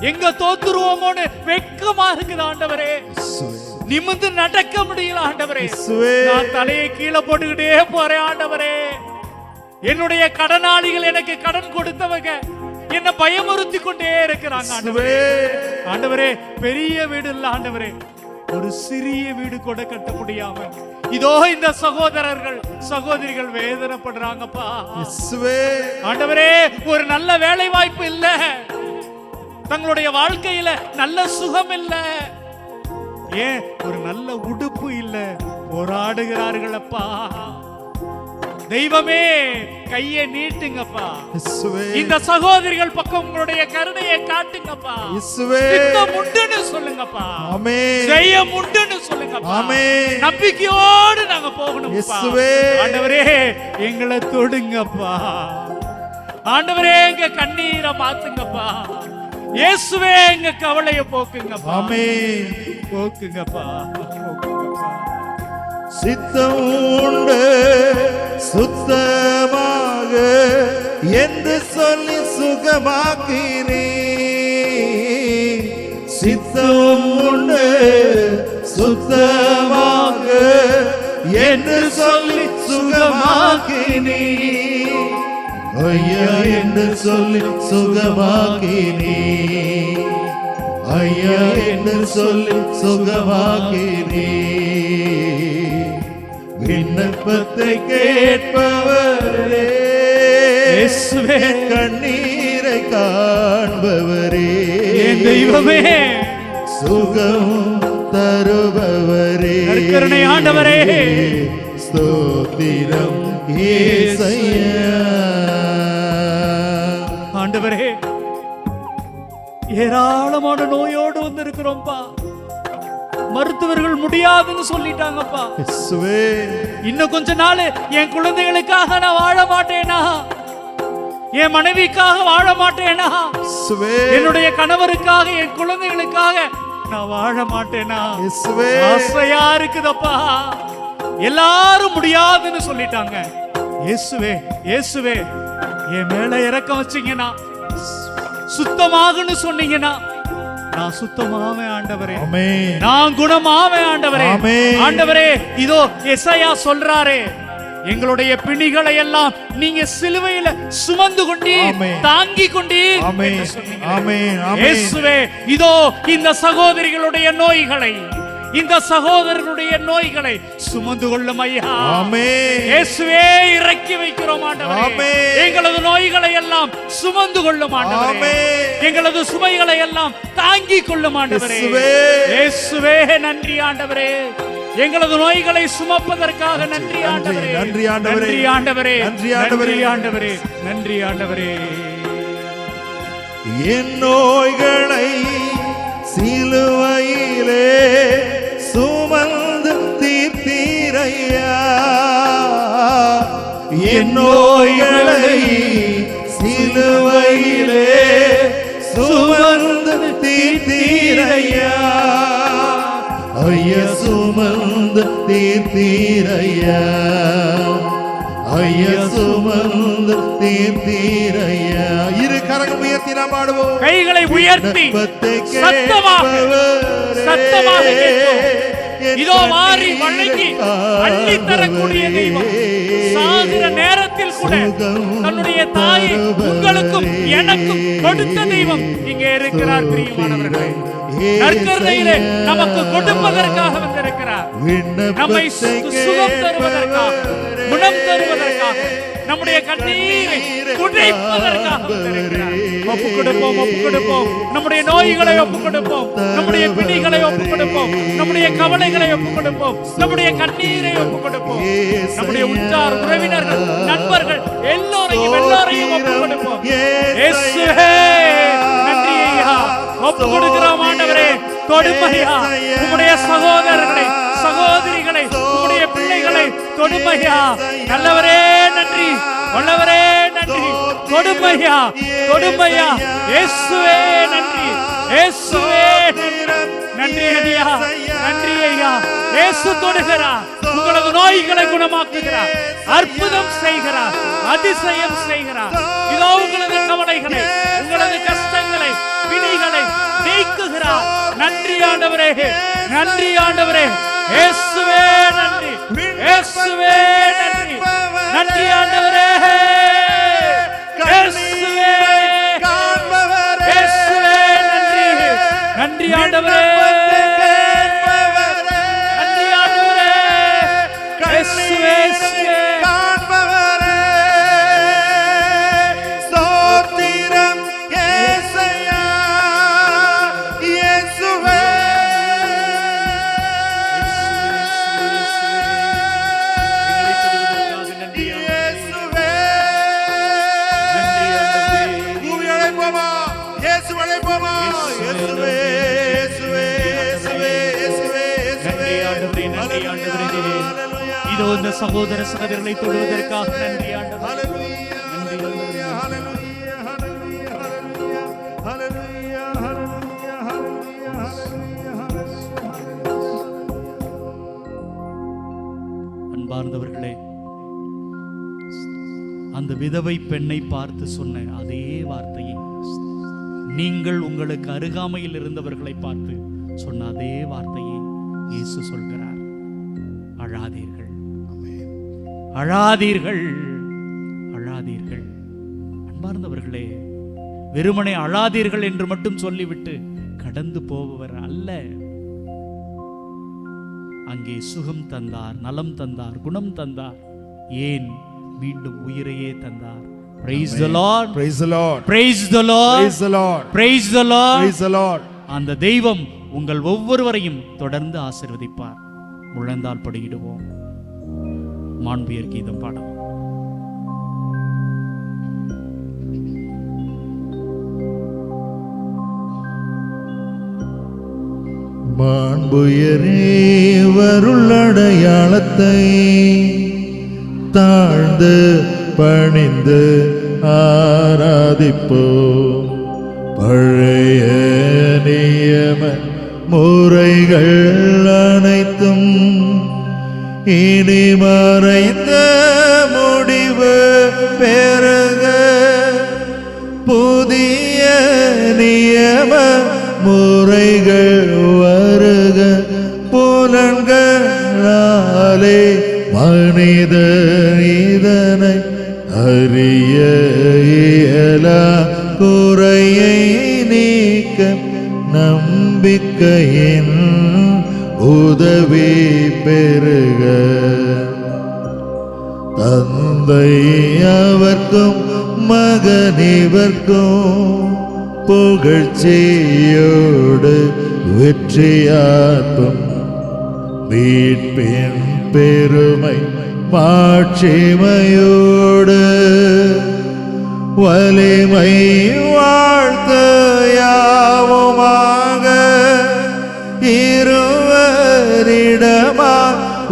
எங்க தோத்துருவோமோன்னு வெட்கமா இருக்குது ஆண்டவரே. நிமிர்ந்து நடக்க முடியல ஆண்டவரே. நான் தலையை கீழே போட்டுக்கிட்டே போறேன் ஆண்டவரே. என்னுடைய கடனாளிகள், எனக்கு கடன் கொடுத்தவங்க என்ன பயமுறுத்தி கொண்டே இருக்கிறாங்க ஆண்டவரே. ஆண்டவரே பெரிய வீடு இல்ல ஆண்டவரே, ஒரு சிறிய வீடு கூட கட்ட முடியாம இதோ இந்த சகோதரர்கள் சகோதரிகள் வேதனைப்படுறாங்கப்பா. ஆண்டவரே ஒரு நல்ல வேலை வாய்ப்பு இல்ல, தங்களுடைய வாழ்க்கையில நல்ல சுகம் இல்ல, ஏன் ஒரு நல்ல உடுப்பு இல்ல, போராடுகிறார்கள் அப்பா. தெய்வமே கையை நீட்டுங்கப்பா. இந்த சகோதரிகள் பக்கம் உங்களுடைய கருணையை காட்டுங்கப்பா. சித்தம் உண்டுன்னு சொல்லுங்கப்பா. ஜெயம் உண்டுன்னு சொல்லுங்கப்பா. நம்பிக்கையோடு நாங்க போகணும்ப்பா. ஆண்டவரே எங்களை தொடுங்கப்பா. ஆண்டவரே எங்க கண்ணீரை மாத்துங்கப்பா. இயேசுவே எங்க கவலையை போக்குங்கப்பா. போக்குங்கப்பா, போக்குங்கப்பா. சித்தம் உண்டு சுத்தமாக என்று சொல்லி சுகமாக்கினே. சித்தம் உண்டு சுத்தமாக என்று சொல்லி சுகமாக்கினே. ஐயா என்று சொல்லி சுகமாக்கினே. ஐயா என்று சொல்லி சுகமாக்கினே. விண்ணப்பத்தை கேட்பவரே, இயேசுவே, கண்ணீரை காண்பவரே, என் தெய்வமே, சுகம் தருபவரே, நற்கருணை ஆண்டவரே, ஸ்தோத்திரம் இயேசையா. ஆண்டவரே, ஏராளமான நோயோடு வந்திருக்கிறோம்பா. மருத்துவர்கள் முடியாதுன்னு சொல்லிட்டாங்கப்பா. இயேசுவே, இன்னும் கொஞ்ச நாள் என் குழந்தைகளுக்காக நான் வாழ மாட்டேனா, என் மனைவிக்காக வாழ மாட்டேனா, இயேசுவே, என்னுடைய கணவருக்காக என் குழந்தைகளுக்காக நான் வாழ மாட்டேனா, இயேசுவே, ஆசையா இருக்குதப்பா. எல்லாரும் முடியாதுன்னு சொல்லிட்டாங்க. இயேசுவே, இயேசுவே, என் மேல இரக்கம் வச்சீங்கன்னா, சுத்தமாகுன்னு சொன்னீங்கன்னா நான் சுத்தமாவே ஆண்டவரே, ஆமென். நான் குணமாவே ஆண்டவரே. ஆமென். ஆண்டவரே, இதோ எசாயா சொல்றாரே, எங்களுடைய பிணிகளை எல்லாம் நீங்க சிலுவையில சுமந்து கொண்டீர், ஆமென். தாங்கி கொண்டீர் ஆமென். என்று சொன்னீங்களே. ஆமென். ஆமென். இயேசுவே, இதோ இந்த சகோதரிகளுடைய நோய்களை, இந்த சகோதரனுடைய நோய்களை சுமந்து கொள்ளும் ஐயா. ஆமென். இயேசுவே, இறக்கி வைக்கிறோம் ஆண்டவரே. ஆமென். எங்களது நோய்களை எல்லாம் சுமந்து கொள்ளும் ஆண்டவரே. ஆமென். எங்களது சுமைகளை எல்லாம் தாங்கி கொள்ளும் ஆண்டவரே. இயேசுவே. இயேசுவே, நன்றி ஆண்டவரே. எங்களது நோய்களை சுமப்பதற்காக நன்றி ஆண்டவரே. நன்றி ஆண்டவரே. நன்றி ஆண்டவரே. நன்றி ஆண்டவரே. நன்றி ஆண்டவரே. நன்றி ஆண்டவரே. என் நோய்களை சிலுவையிலே சுமந்து தீர்த்தீரையா. என் நோய்களை சிலுவையிலே சுமந்து தீர்த்தீரையா. ஐயா சுமந்து தீர்த்தீரையா. ஐயா சுமந்து தீர்த்தீரையா. இரு கரங்கள் உயர்த்தி நாம் பாடுவோம். கைகளை உயர்த்தி சத்தமாக சத்தமாக கேட்போம். இதோ வாரி வழங்கி அள்ளி தரக்கூடிய தெய்வம், சாகிற நேரத்தில் கூட தன்னுடைய தாயை உங்களுக்கும் எனக்கும் கொடுத்த தெய்வம் இங்கே இருக்கிறார். பிரியமானவர்களே, நற்கருணையிலே நமக்கு கொடுப்பதற்காக வந்திருக்கிறார். நம்மை சுகம் தருவதற்காக, குணம் தருவதற்காக, நம்முடைய கண்ணீரை துடைப்பதற்காக வந்திருக்கிறார். ஒப்பு கொடுப்போம், ஒப்பு கொடுப்போம். நம்முடைய நோய்களை ஒப்பு கொடுப்போம், நம்முடைய பிணிகளை ஒப்பு கொடுப்போம், நம்முடைய கவலைகளை ஒப்பு கொடுப்போம், நம்முடைய கண்ணீரை ஒப்பு கொடுப்போம். நம்முடைய உற்றார் உறவினர்கள், நண்பர்கள் எல்லோரையும் ஒப்பு கொடுப்போம். இயேசுவே, நன்றி ஐயா. ஒப்பு கொடுக்கிறோம் ஆண்டவரே. தொடுமையா உம்முடைய சகோதரர்களை, சகோதரிகளை, உம்முடைய பிள்ளைகளை தொடுமையா. நல்லவரே நன்றி, வல்லவரே நன்றி. தொடுமையா, தொடுமையா. இயேசுவே நன்றி, இயேசுவே நன்றி ஐயா, நன்றி ஐயா. இயேசு தொடுகிறார், உங்களது நோய்களை குணமாக்குகிறார், அற்புதம் செய்கிறார், அதிசயம் செய்கிறார். இதோ உங்களது கவலைகளை, உங்களது கஷ்டங்களை, பிணிகளை நீக்குகிறார். நன்றி ஆண்டவரே, நன்றி ஆண்டவரே. இயேசுவே நன்றி, இயேசுவே நன்றி, நன்றி ஆண்டவரே. இயேசுவே, இயேசுவே நன்றி, நன்றி ஆண்டவரே, நன்றி ஆண்டவரே. இயேசுவே, இயேசுவே. இதோ இந்த சகோதர சகோதரர்களை தொடுவதற்காக நன்றி ஆண்டவரே. அன்பார்ந்தவர்களே, அந்த விதவை பெண்ணை பார்த்து சொன்ன அதே வார்த்தையை நீங்கள் உங்களுக்கு அருகாமையில் இருந்தவர்களை பார்த்து சொன்ன அதே வார்த்தையை இயேசு சொல்கிறார். அழாதீர்கள், அழாதீர்கள், அழாதீர்கள். அன்பார்ந்தவர்களே, வெறுமனே அழாதீர்கள் என்று மட்டும் சொல்லிவிட்டு கடந்து போபவர் அல்ல. அங்கே சுகம் தந்தார், நலம் தந்தார், குணம் தந்தார். ஏன் மீண்டும் உயிரையே தந்தார். Praise the Lord, Praise the Lord, praise the Lord, Praise the Lord, praise the Lord. Praise the Lord. அந்த தெய்வம் உங்கள் ஒவ்வொருவரையும் தொடர்ந்து ஆசீர்வதிப்பார். முழந்தால் படியிடுவோம், மாண்புயர் கீதம் பாடுவோம். மாண்புயரே வருளடையாளத்தை தாழ்ந்து பணிந்து ஆராதிப்போம். பழைய நியம முறைகள் அனைத்தும் இனி மறைந்த முடிவு பெறுக. புதிய நியம முறைகள் வருக. புலன்களாலே மனித இதனை அறிய இயலா. குறையை நீக்க நம்பிக்கையின் உதவி பெறுக. தந்தை அவர்க்கும் மகனிவர்க்கும் புகழ்ச்சியோடு வெற்றியார்ப்பும். மீட்பின் பெருமை மாட்சிமையோடு வலிமை வாழ்த்து யாவுமாக. இருவரிடமா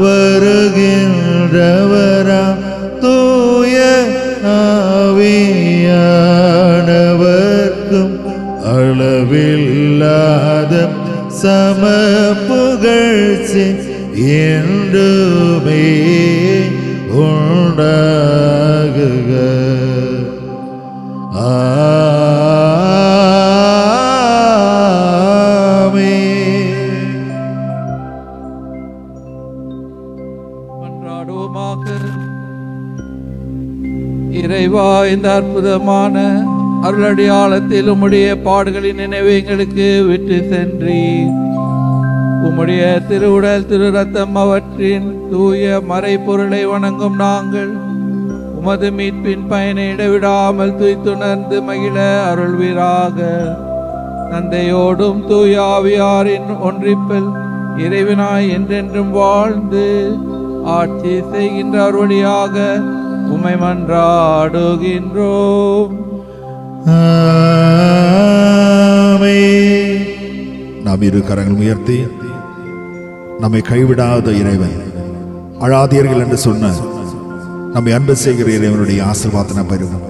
வருகின்றவராம் தூய ஆவியானவர்க்கும் அளவில்லாத சம புகழ்ச்சி என்றுமே உண்டாகுக. ஆமென். மன்றாடுவோமாக. இறைவா, இந்த அற்புதமான அருளடையாளத்தில் உம்முடைய பாடுகளின் நினைவை எங்களுக்கு விட்டு சென்றீர். உம்முடைய திருவுடல் திரு ரத்தம் அவற்றின் தூய மறைபொருளை வணங்கும் நாங்கள் உமது மீட்பின் பயனை இடைவிடாமல் துய்த்துணர்ந்து மகிழ அருள்வீராக. தந்தையோடும் தூய ஆவியாரின் ஒன்றிப்பில் இறைவனாய் என்றென்றும் வாழ்ந்து ஆட்சி செய்கின்றார் வழியாக உம்மை மன்றாடுகின்றோம். ஆமென். நாம் இரு கரங்கள் உயர்த்தி நம்மை கைவிடாத இறைவன், அழாதீர்கள் என்று சொன்ன நம்மை அன்பு செய்கிற இறைவனுடைய ஆசீர்வாதத்தை பெறுவோம்.